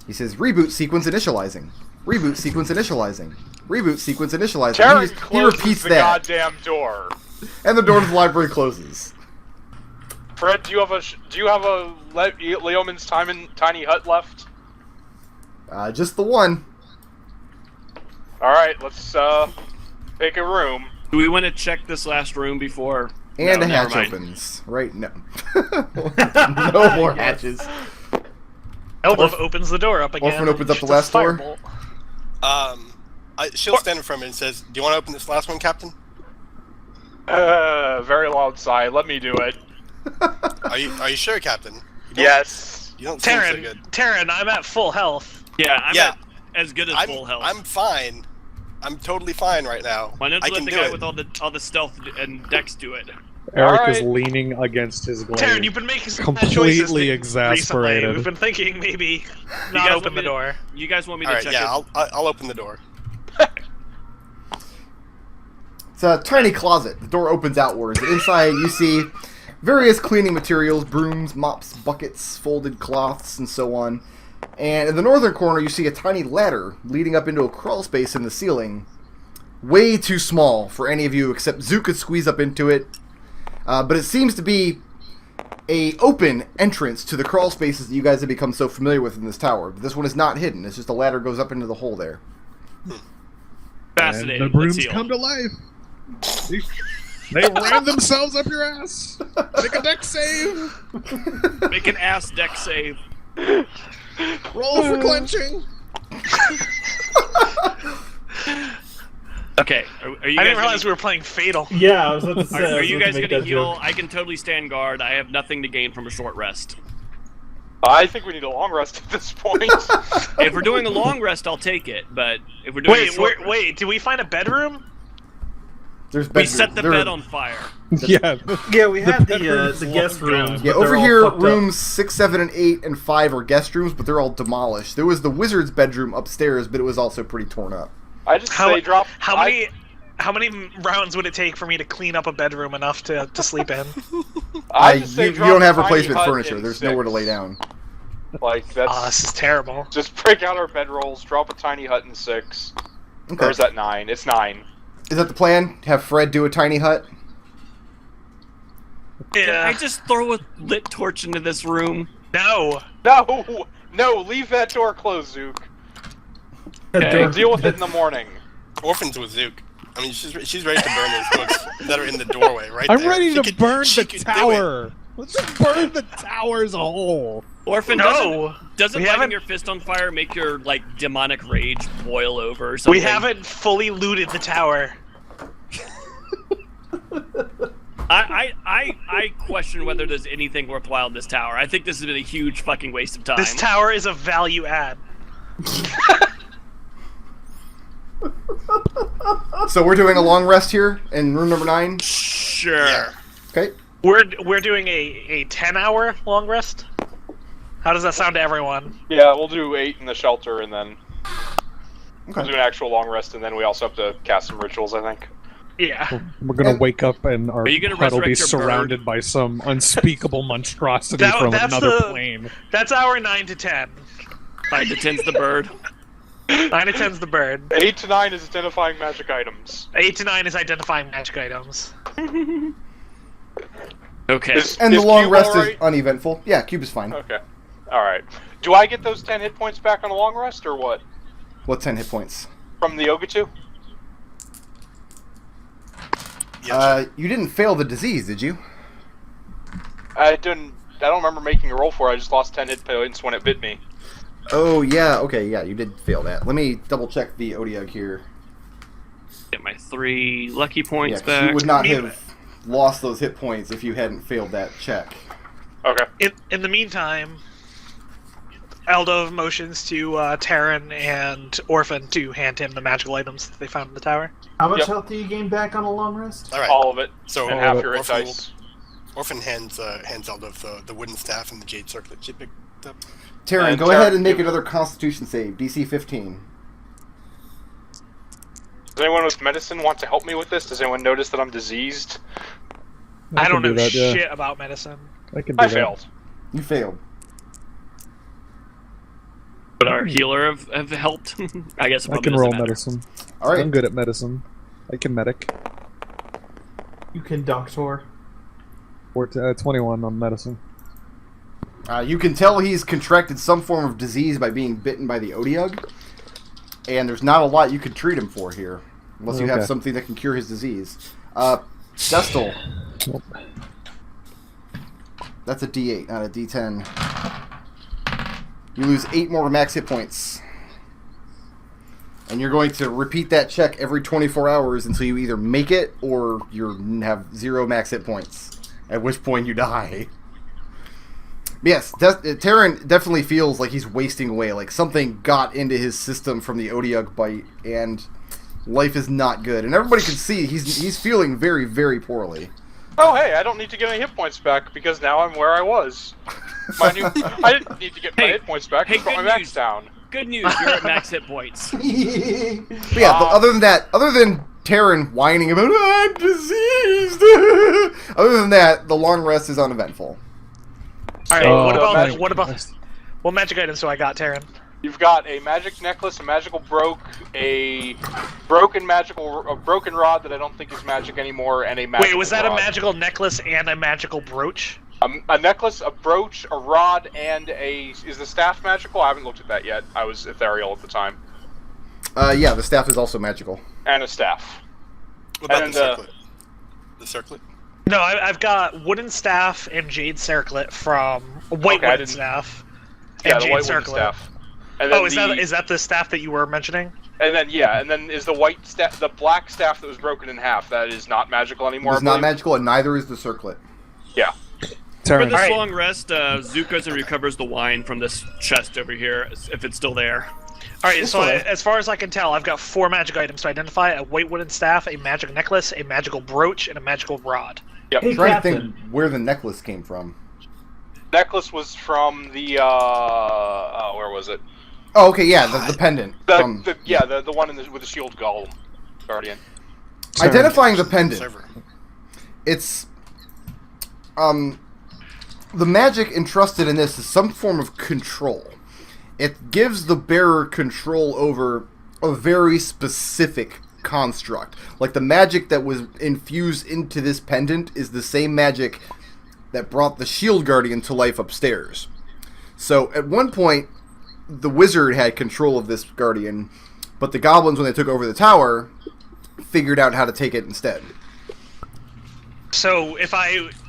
He says, "Reboot sequence initializing. Reboot sequence initializing. Reboot sequence initializing." Tarin He closes repeats the that, goddamn door. and the door to the library closes. Fred, do you have a Leoman's tiny hut left? Just the one. All right, let's pick a room. Do we want to check this last room before? And No, a never hatch mind. opens. Right? No. No more hatches. Eldove opens the door up again. Orphan opens up the shoots a last door. firebolt. She'll stand in front of me and says, "Do you want to open this last one, Captain?" Very loud sigh. Let me do it. Are you sure, Captain? Yes. You don't seem so Tarin, good. Tarin, I'm at full health. Yeah, I'm Yeah. at as good as full health. I'm fine. I'm totally fine right now. Why not I let can the do guy it. with all the stealth and dex do it? Eric is Alright. leaning against his glaive. Tarin, you've been making some bad Completely choices recently. exasperated. We've been thinking maybe You not guys open want me the door. You guys want me All to right, check yeah, it? I'll open the door. It's a tiny closet. The door opens outwards. And inside, you see various cleaning materials, brooms, mops, buckets, folded cloths, and so on. And in the northern corner, you see a tiny ladder leading up into a crawl space in the ceiling. Way too small for any of you, except Zook could squeeze up into it. But it seems to be a open entrance to the crawl spaces that you guys have become so familiar with in this tower. But this one is not hidden. It's just a ladder goes up into the hole there. Fascinating. And the brooms Let's heal. come to life. They ram themselves up your ass. Make a deck save. Make an ass deck save. Roll for clenching. Okay, are you I guys didn't realize we were playing Fatal. Yeah, I was about to say. Are you guys going gonna heal? I can totally stand guard. I have nothing to gain from a short rest. I think we need a long rest at this point. If we're doing a long rest, I'll take it. But if we're doing a short Wait, did we find a bedroom? There's we bedrooms. set the There- bed on fire. Yeah. Yeah, we had the bedroom's guest long rooms. gone. Yeah, but they're over all here, fucked up. rooms 6, 7, and 8, and 5 are guest rooms, but they're all demolished. There was the wizard's bedroom upstairs, but it was also pretty torn up. I just say drop. How many rounds would it take for me to clean up a bedroom enough to sleep in? I just say you drop don't have a tiny replacement hut furniture. in There's 6. nowhere to lay down. Like that's Oh, this is terrible. just break out our bedrolls, drop a tiny hut in 6. Okay. Or is that 9? It's 9. Is that the plan? Have Fred do a tiny hut? Can I Yeah. just throw a lit torch into this room? No. No, leave that door closed, Zook. Okay. We'll deal with it in the morning. Orphan's with Zook. I mean, she's ready to burn those books that are in the doorway, right I'm there. ready She to could- burn she the could do it. tower. Let's just burn the tower as a whole. Orphan, No. doesn't We lighting haven't- your fist on fire make your like demonic rage boil over or something? We haven't fully looted the tower. I question whether there's anything worthwhile in this tower. I think this has been a huge fucking waste of time. This tower is a value add. So we're doing a long rest here in room number 9? Sure. Yeah. Okay. We're doing a 10-hour long rest. How does that sound to everyone? Yeah, we'll do 8 in the shelter, and then we'll Okay. do an actual long rest, and then we also have to cast some rituals, I think. Yeah. We're gonna wake up and our Are you gonna pet will be resurrect your surrounded by some unspeakable monstrosity That- from that's another the- plane. That's hour 9 to 10. 9 to 10's the bird. 9 to 10's the bird. 8 to 9 is identifying magic items. 8 to 9 is identifying magic items. Okay. And the Is long Cube rest is alright? uneventful. Yeah, cube is fine. Okay. Alright. Do I get those 10 hit points back on a long rest, or what? What's 10 hit points? From the Ogatu? You didn't fail the disease, did you? I don't remember making a roll for it. I just lost 10 hit points when it bit me. Oh, yeah. Okay, yeah, you did fail that. Let me double check the Odiug here. Get my 3 lucky points Yeah, 'cause back. you would not have lost those hit points if you hadn't failed that check. Okay. In the meantime, Eldove motions to Tarin and Orphan to hand him the magical items that they found in the tower. How much Yep. health do you gain back on a long rest? All right. All of it. So And half your hit Orphan, dice. Orphan hands Eldove the wooden staff and the jade circlet she picked up. Taryn, And go ahead and Tarin, make give- another Constitution save, DC 15. Does anyone with medicine want to help me with this? Does anyone notice that I'm diseased? I can don't know do that, yeah. shit about medicine. I can do I that. failed. You failed. Would our healer have helped? I guess it I probably can doesn't roll matter. medicine. All right. I'm good at medicine. I can medic. You can doctor. 21 on medicine. You can tell he's contracted some form of disease by being bitten by the Odiug, and there's not a lot you could treat him for here, unless you have Okay. something that can cure his disease. Destil. Nope. That's a D8, not a D10. You lose 8 more max hit points. And you're going to repeat that check every 24 hours until you either make it or you have 0 max hit points, at which point you die. Yes, Tarin definitely feels like he's wasting away, like something got into his system from the Odiug bite, and life is not good. And everybody can see he's feeling very, very poorly. Oh, hey, I don't need to get any hit points back because now I'm where I was. I didn't need to get my Hey, hit points back. hey, Just got my good max news. down. Good news, you're at max hit points. But yeah, other than that, other than Tarin whining about I'm diseased, other than that, the long rest is uneventful. All right. Oh, what about what magic items do I got, Tarin? You've got a magic necklace, a magical broke, a broken rod that I don't think is magic anymore, and a magical Wait, was that rod. a magical necklace and a magical brooch? A necklace, a brooch, a rod, and is the staff magical? I haven't looked at that yet. I was ethereal at the time. Yeah, the staff is also magical. And a staff. What about And, the circlet? The circlet? No, I've got wooden staff and jade circlet from white Okay, I wooden didn't- staff. Yeah, and the jade white wooden circlet. staff. And then Oh, is that the staff that you were mentioning? And then is the white staff, the black staff that was broken in half, that is not magical anymore. It's I not believe? magical, and neither is the circlet. Yeah. For Tarin, this Alright. long rest, Zook goes and recovers the wine from this chest over here, if it's still there. All right, so as far as I can tell, I've got 4 magic items to identify: a white wooden staff, a magic necklace, a magical brooch, and a magical rod. Yep. Hey, I'm trying to Captain. think where the necklace came from. Necklace was from the where was it? Oh, okay, yeah, the pendant. The one with the shield golem guardian. Identifying the pendant. Server. It's the magic entrusted in this is some form of control. It gives the bearer control over a very specific construct. Like the magic that was infused into this pendant is the same magic that brought the shield guardian to life upstairs. So at one point, the wizard had control of this guardian, but the goblins, when they took over the tower, figured out how to take it instead. So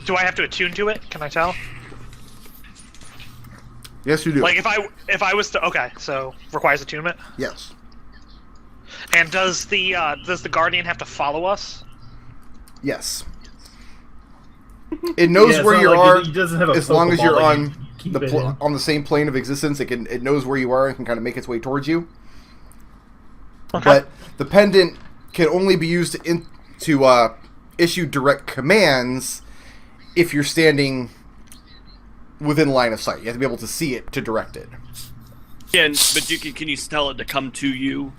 do I have to attune to it? Can I tell? Yes, you do. Like if I was to so requires attunement. Yes. And does the guardian have to follow us? Yes. It knows Yeah, it's where not you like are it doesn't have a as long as you're focal ball that on you keep it in. on the same plane of existence. It knows where you are and can kind of make its way towards you. Okay. But the pendant can only be used to issue direct commands if you're standing within line of sight. You have to be able to see it to direct it. Yeah, but can you tell it to come to you,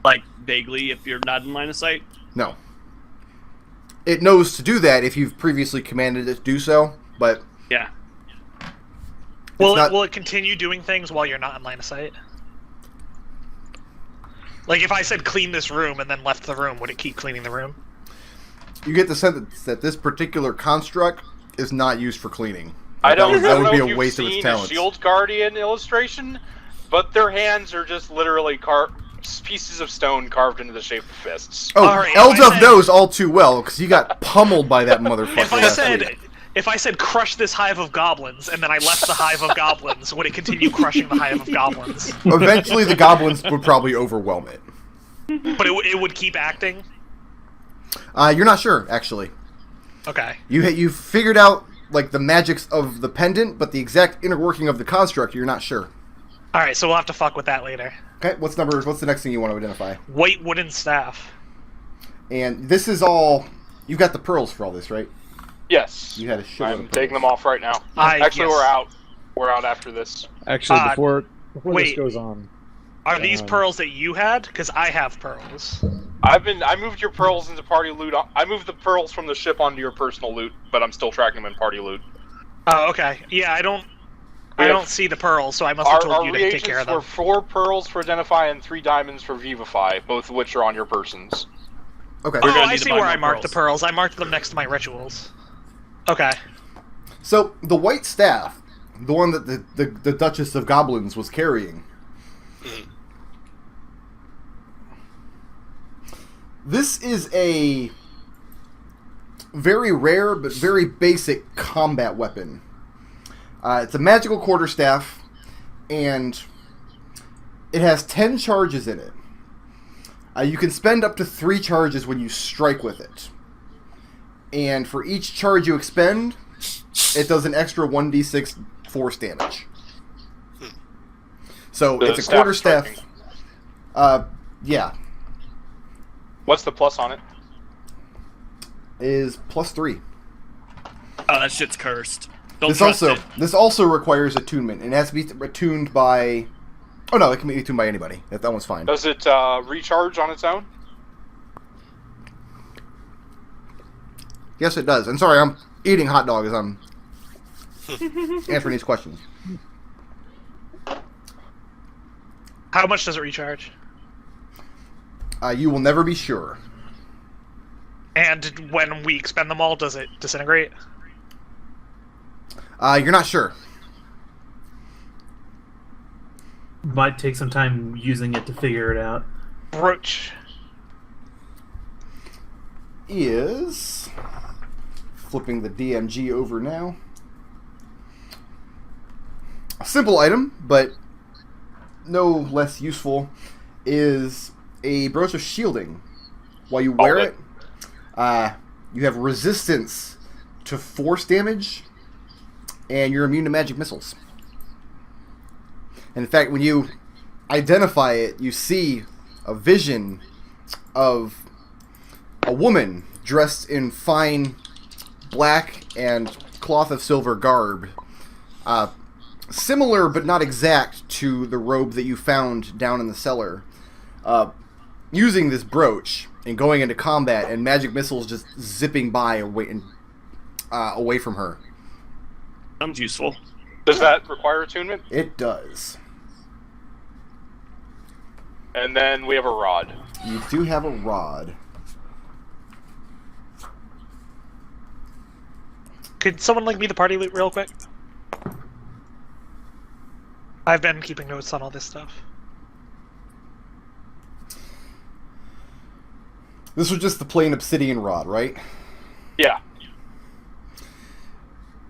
like, vaguely, if you're not in line of sight? No. It knows to do that if you've previously commanded it to do so, but... Yeah. Will it continue doing things while you're not in line of sight? Like, if I said clean this room and then left the room, would it keep cleaning the room? You get the sense that this particular construct is not used for cleaning. I don't That would know be if a you've waste of its seen a talents. Shield Guardian illustration, but their hands are just literally pieces of stone carved into the shape of fists. Oh, Alright, Eldove knows all too well, because he got pummeled by that motherfucker If I last said... week. If I said crush this hive of goblins, and then I left the hive of goblins, would it continue crushing the hive of goblins? Eventually the goblins would probably overwhelm it. But it would keep acting? You're not sure, actually. Okay. You've figured out, like, the magics of the pendant, but the exact inner working of the construct, you're not sure. Alright, so we'll have to fuck with that later. Okay, what's the next thing you want to identify? White wooden staff. And this is all... You've got the pearls for all this, right? Yes. You had a shitload I'm of pearls. taking them off right now. yes. Actually, we're out. We're out after this. Actually, before wait. this goes on, Are these pearls that you had? Because I have pearls. I moved your pearls into party loot. I moved the pearls from the ship onto your personal loot, but I'm still tracking them in party loot. Oh, okay. Yeah, I don't see the pearls, so I must have told you to take care of them. Our reagents were 4 pearls for Identify and 3 diamonds for Vivify, both of which are on your persons. Okay. Oh, gonna I need to see buy where I more marked the pearls. pearls. I marked them next to my rituals. Okay. So, the white staff, the one that the Duchess of Goblins was carrying, this is a very rare but very basic combat weapon. It's a magical quarterstaff, and it has 10 charges in it. You can spend up to 3 charges when you strike with it. And for each charge you expend, it does an extra 1d6 force damage. So The it's a staff quarterstaff. striking. Yeah, What's the plus on it? is +3. Oh, that shit's cursed. Don't This trust also it. this also requires attunement, and it has to be attuned by. Oh no, it can be attuned by anybody. That one's fine. Does it recharge on its own? Yes, it does. And sorry, I'm eating hot dog as I'm answering these questions. How much does it recharge? You will never be sure. And when we expend them all, does it disintegrate? You're not sure. Might take some time using it to figure it out. Brooch. Is flipping the DMG over now. A simple item, but no less useful, is a brooch of shielding. While you wear it, you have resistance to force damage, and you're immune to magic missiles. And in fact, when you identify it, you see a vision of a woman dressed in fine black and cloth of silver garb. Similar, but not exact, to the robe that you found down in the cellar. Using this brooch and going into combat, and magic missiles just zipping by away from her. Sounds useful. Does that require attunement? It does. And then we have a rod. You do have a rod. Could someone link me the party loot real quick? I've been keeping notes on all this stuff. This was just the plain obsidian rod, right? Yeah.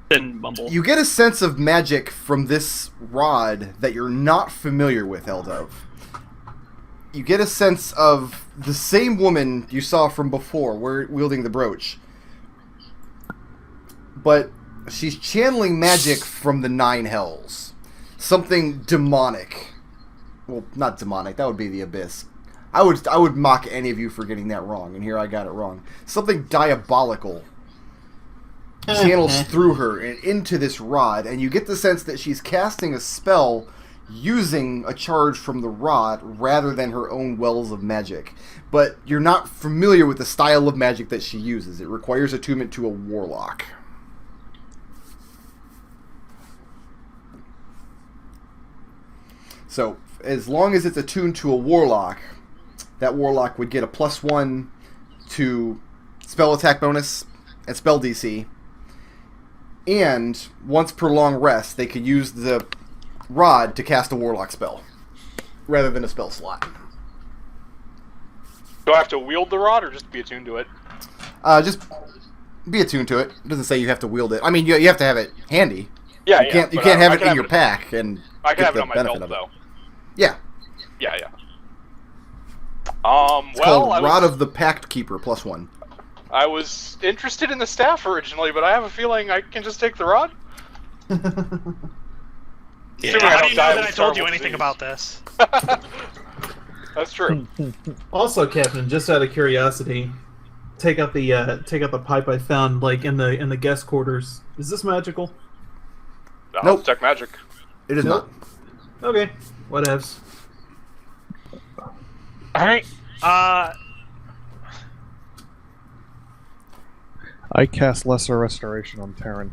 Then mumble. You get a sense of magic from this rod that you're not familiar with, Eldove. You get a sense of the same woman you saw from before, wielding the brooch. But she's channeling magic from the Nine Hells. Something demonic. Well, not demonic, that would be the Abyss. I would mock any of you for getting that wrong, and here I got it wrong. Something diabolical channels through her and into this rod, and you get the sense that she's casting a spell using a charge from the rod rather than her own wells of magic. But you're not familiar with the style of magic that she uses. It requires attunement to a warlock. So, as long as it's attuned to a warlock, that warlock would get a +1 to spell attack bonus and spell DC. And once per long rest, they could use the rod to cast a warlock spell rather than a spell slot. Do I have to wield the rod or just be attuned to it? Just be attuned to it. It doesn't say you have to wield it. I mean, you have to have it handy. Yeah, you can't have it in your pack and I can get have it the on my benefit belt of it. though. Yeah. Yeah. It's called Rod of the Pact Keeper +1. I was interested in the staff originally, but I have a feeling I can just take the rod. How do you know that I told you anything about this? That's true. Also, Captain, just out of curiosity, take out the pipe I found like in the guest quarters. Is this magical? I'll detect magic. It is Nope. Okay, whatevs. All right. I cast Lesser Restoration on Tarin.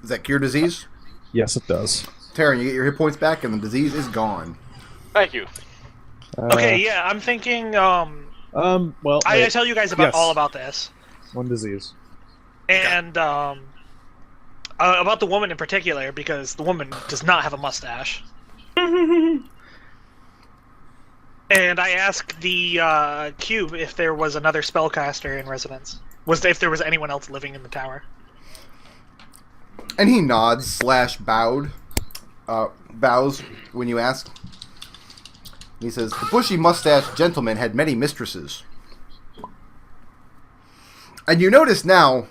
Does that cure disease? Yes, it does. Tarin, you get your hit points back and the disease is gone. Thank you. Okay, yeah, I'm thinking. Well, I tell you guys about yes. all about this, One disease. and about the woman in particular, because the woman does not have a mustache. And I asked the cube if there was another spellcaster in residence. If there was anyone else living in the tower. And he nods / bows when you ask. He says, the bushy mustached gentleman had many mistresses. And you notice now,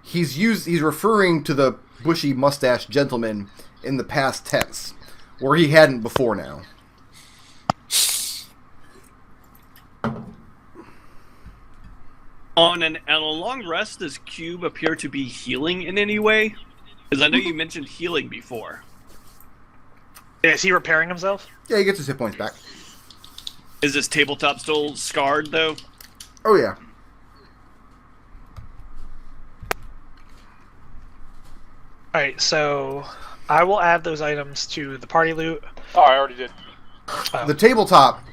he's referring to the bushy mustached gentleman in the past tense, where he hadn't before now. On a long rest, does Cube appear to be healing in any way? Because I know you mentioned healing before. Is he repairing himself? Yeah, he gets his hit points back. Is this tabletop still scarred, though? Oh, yeah. Alright, so I will add those items to the party loot. Oh, I already did. The tabletop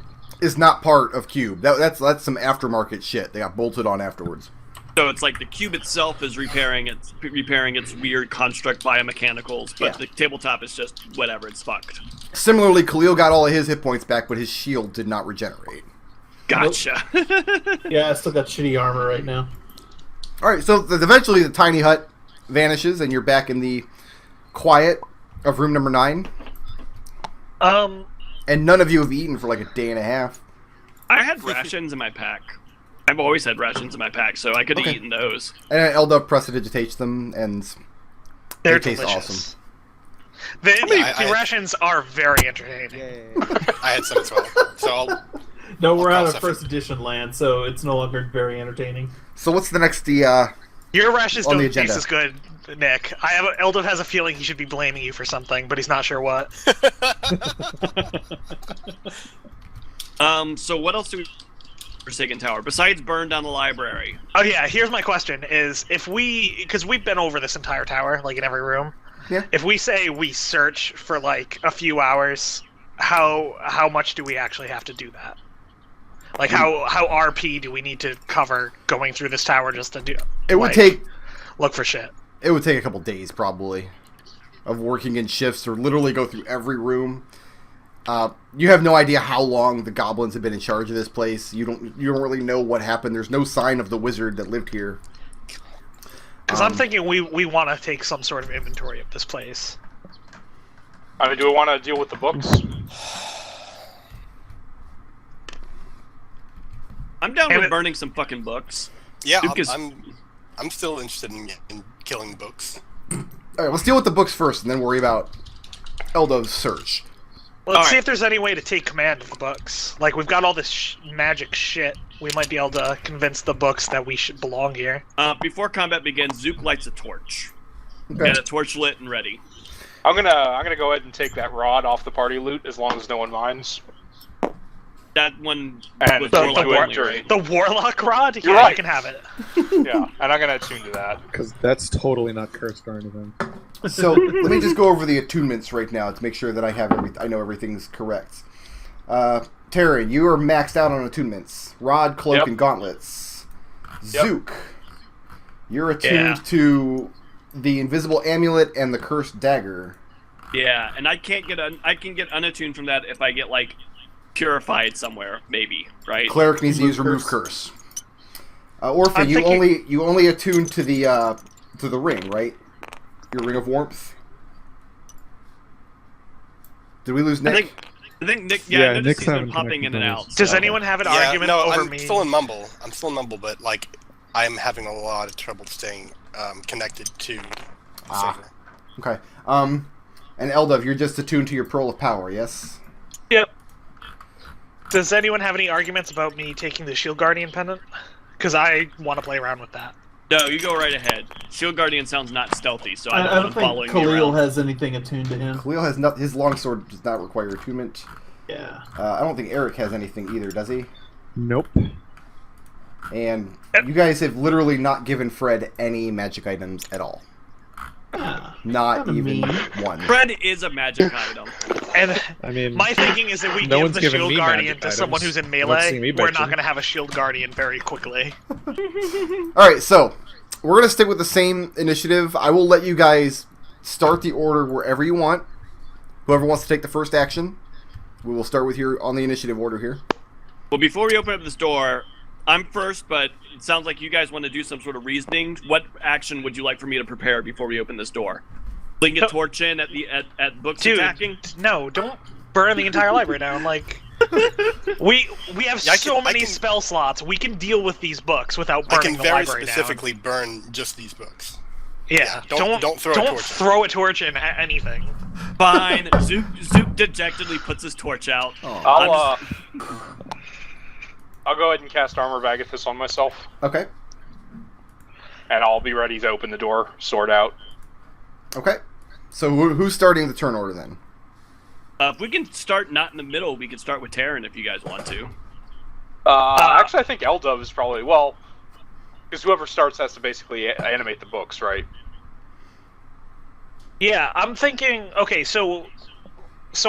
is not part of Cube. That's some aftermarket shit. They got bolted on afterwards. So it's like the cube itself is repairing its weird construct biomechanicals, but the tabletop is just whatever, it's fucked. Similarly, Khalil got all of his hit points back, but his shield did not regenerate. Gotcha. Yeah, I still got shitty armor right now. Alright, so eventually the tiny hut vanishes, and you're back in the quiet of room number 9. And none of you have eaten for like a day and a half. I had rations in my pack. I've always had rations in my pack, so I could have eaten those. And Eldove prestidigitates them, and They're they taste delicious. awesome. The rations are very entertaining. I had some as well. So No, we're out of cross first edition land, so it's no longer very entertaining. So what's the next Your rations on the don't agenda? taste as good, Nick. Eldove has a feeling he should be blaming you for something, but he's not sure what. So what else do we Forsaken Tower besides burn down the library? Oh yeah, here's my question: is because we've been over this entire tower, like in every room. Yeah. If we say we search for like a few hours, how much do we actually have to do that? Like how RP do we need to cover going through this tower just to do? It would take look for shit. It would take a couple days probably of working in shifts or literally go through every room. You have no idea how long the goblins have been in charge of this place. You don't really know what happened. There's no sign of the wizard that lived here. Because I'm thinking we want to take some sort of inventory of this place. I mean, do we want to deal with the books? I'm down with burning some fucking books. Yeah, I'm still interested in killing books. All right, let's deal with the books first, and then worry about Eldove's search. Let's see if there's any way to take command of the books. Like, we've got all this magic shit. We might be able to convince the books that we should belong here. Before combat begins, Zook lights a torch. Okay. Get a torch lit and ready. I'm gonna go ahead and take that rod off the party loot as long as no one minds. That one And was the Warlock war- only, right? The Warlock rod? You're Yeah, right. you can have it. Yeah, and I'm gonna attune to that. Because that's totally not cursed or anything. So let me just go over the attunements right now to make sure that I know everything's correct. Tarin, you are maxed out on attunements. Rod, cloak, Yep. and gauntlets. Yep. Zook, you're attuned to the invisible amulet and the cursed dagger. Yeah, and I can get unattuned from that if I get like purified somewhere, maybe, right? Cleric needs to use remove curse. Orphan, I'm you thinking- only attune to the ring, right? Your ring of warmth. Did we lose Nich? I think Nich. Yeah, Yeah, I noticed Nick's he's been having popping in and connecting out. things. Does so- anyone have an Yeah, argument no, over I'm me? still in mumble. But like, I'm having a lot of trouble staying connected to server. Okay. And Eldove, you're just attuned to your Pearl of Power, yes? Yep. Does anyone have any arguments about me taking the Shield Guardian pendant? Because I want to play around with that. No, you go right ahead. Shield Guardian sounds not stealthy, so I I don't don't want him following think me Khalil around. has anything attuned to him. Khalil has not. His longsword does not require attunement. Yeah. I don't think Arik has anything either, does he? Nope. And you guys have literally not given Fred any magic items at all. Not kinda even mean. one. Fred is a magic item. And I mean, my thinking is that we No give one's the given Shield me Guardian magic to someone items. who's in Let's see me melee. We're bitching. not going to have a Shield Guardian very quickly. Alright, so we're going to stick with the same initiative. I will let you guys start the order wherever you want. Whoever wants to take the first action, we will start with you on the initiative order here. Well, before we open up this door, I'm first, but it sounds like you guys want to do some sort of reasoning. What action would you like for me to prepare before we open this door? Bling a torch in at books Dude, attacking? no, don't burn the entire library down. Like, we have Yeah, I so can- many I can- spell slots. We can deal with these books without I burning can the very library specifically burn just these books. down. Yeah, don't throw a torch in. throw a torch in at anything. Fine. Zook dejectedly puts his torch out. I'll go ahead and cast Armor of Agathis on myself, Okay. and I'll be ready to open the door, sword out. Okay. So who's starting the turn order then? If we can start not in the middle, we can start with Tarin if you guys want to. Actually, I think Eldove is probably, well, because whoever starts has to basically animate the books, right? Yeah, I'm thinking. Okay, so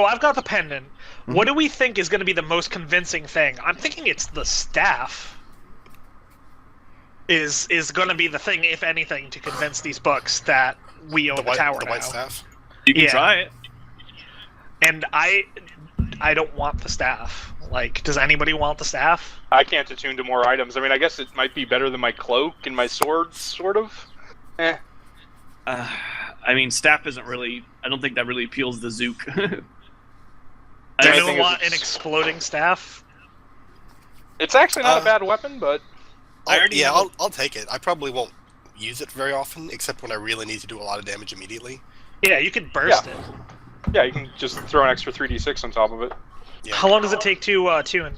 I've got the pendant. What do we think is going to be the most convincing thing? I'm thinking it's the staff. Is going to be the thing, if anything, to convince these books that we own the tower The now. white staff. You can Yeah. try it. And I don't want the staff. Like, does anybody want the staff? I can't attune to more items. I mean, I guess it might be better than my cloak and my sword, sort of. I mean, staff isn't really. I don't think that really appeals to Zook. Does I anyone think want an it's- exploding staff? It's actually not a bad weapon, but I'll take it. I probably won't use it very often, except when I really need to do a lot of damage immediately. Yeah, you could burst it. yeah, you can just throw an extra 3d6 on top of it. Yeah. How long does it take to tune?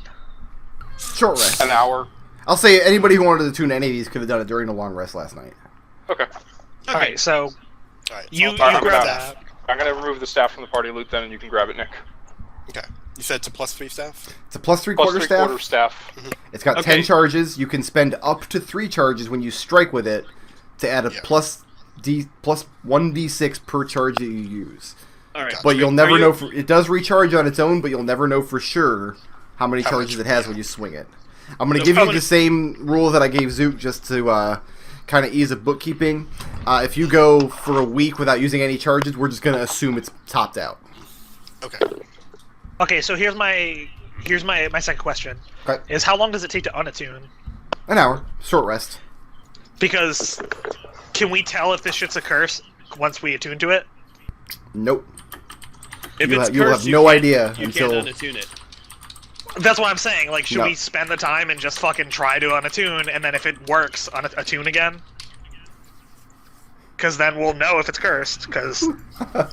Short rest. An hour. I'll say anybody who wanted to tune any of these could have done it during the long rest last night. Okay. Alright, so All right, you I'll Alright, grab I'm gonna- that. I'm gonna remove the staff from the party loot then, and you can grab it, Nick. Okay. You said it's a +3 staff? It's a plus Plus +3/4 staff. +3/4 staff. It's got Okay. 10 charges. You can spend up to 3 charges when you strike with it to add a Yeah. plus 1d6 per charge that you use. All right. Gotcha. But you'll Are never you- know. It does recharge on its own, but you'll never know for sure how many How charges much, it has yeah. when you swing it. I'm going to So give how you many- the same rule that I gave Zook just to kind of ease of bookkeeping. If you go for a week without using any charges, we're just going to assume it's topped out. Okay. Okay, so here's my second question. Okay. Is how long does it take to unattune? An hour. Short rest. Because can we tell if this shit's a curse once we attune to it? Nope. If You'll it's have- you'll cursed, have no can't- idea you until- can't unattune it. That's what I'm saying. Like, should No. we spend the time and just fucking try to unattune, and then if it works, attune again? Because then we'll know if it's cursed, because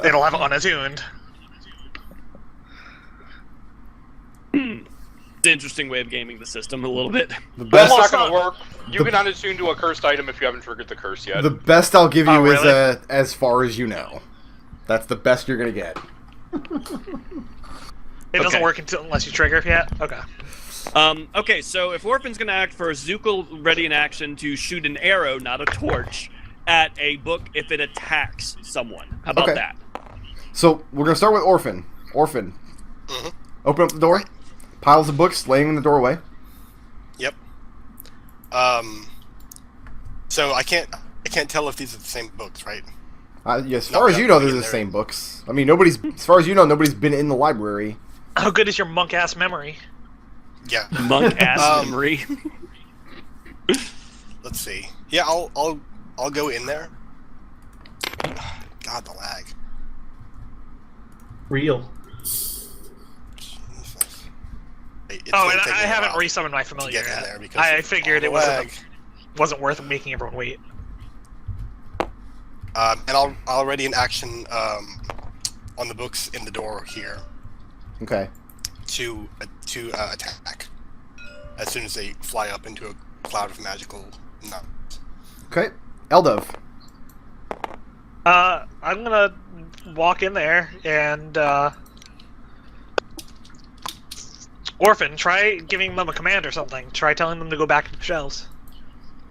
it'll have unattuned. an interesting way of gaming the system a little bit. The That's best, not going to work. You can unattune to a cursed item if you haven't triggered the curse yet. the best I'll give you Oh, is really? as far as you know. That's the best you're gonna get. It doesn't Okay. work unless you trigger yet? Okay. Okay, so if Orphan's gonna act first, Zook will ready an action to shoot an arrow, not a torch, at a book if it attacks someone. How about Okay. that? So we're gonna start with Orphan. Orphan, open up the door. Piles of books laying in the doorway. Yep. So I can't tell if these are the same books, right? As No, far as yeah, you know, they're in the there. same books. I mean, nobody's. As far as you know, nobody's been in the library. How good is your monk-ass memory? Yeah. Monk ass memory. Let's see. Yeah, I'll go in there. God, the lag. Real. Jesus. It's Oh, gonna and take I me a haven't while resummoned my to familiar get in yet. there because I of figured all it the lag. wasn't worth making everyone wait. And I'll ready an action on the books in the door here Okay. to attack as soon as they fly up into a cloud of magical nuts. Okay. Eldove. I'm gonna walk in there and Orphan, try giving them a command or something. Try telling them to go back to the shelves.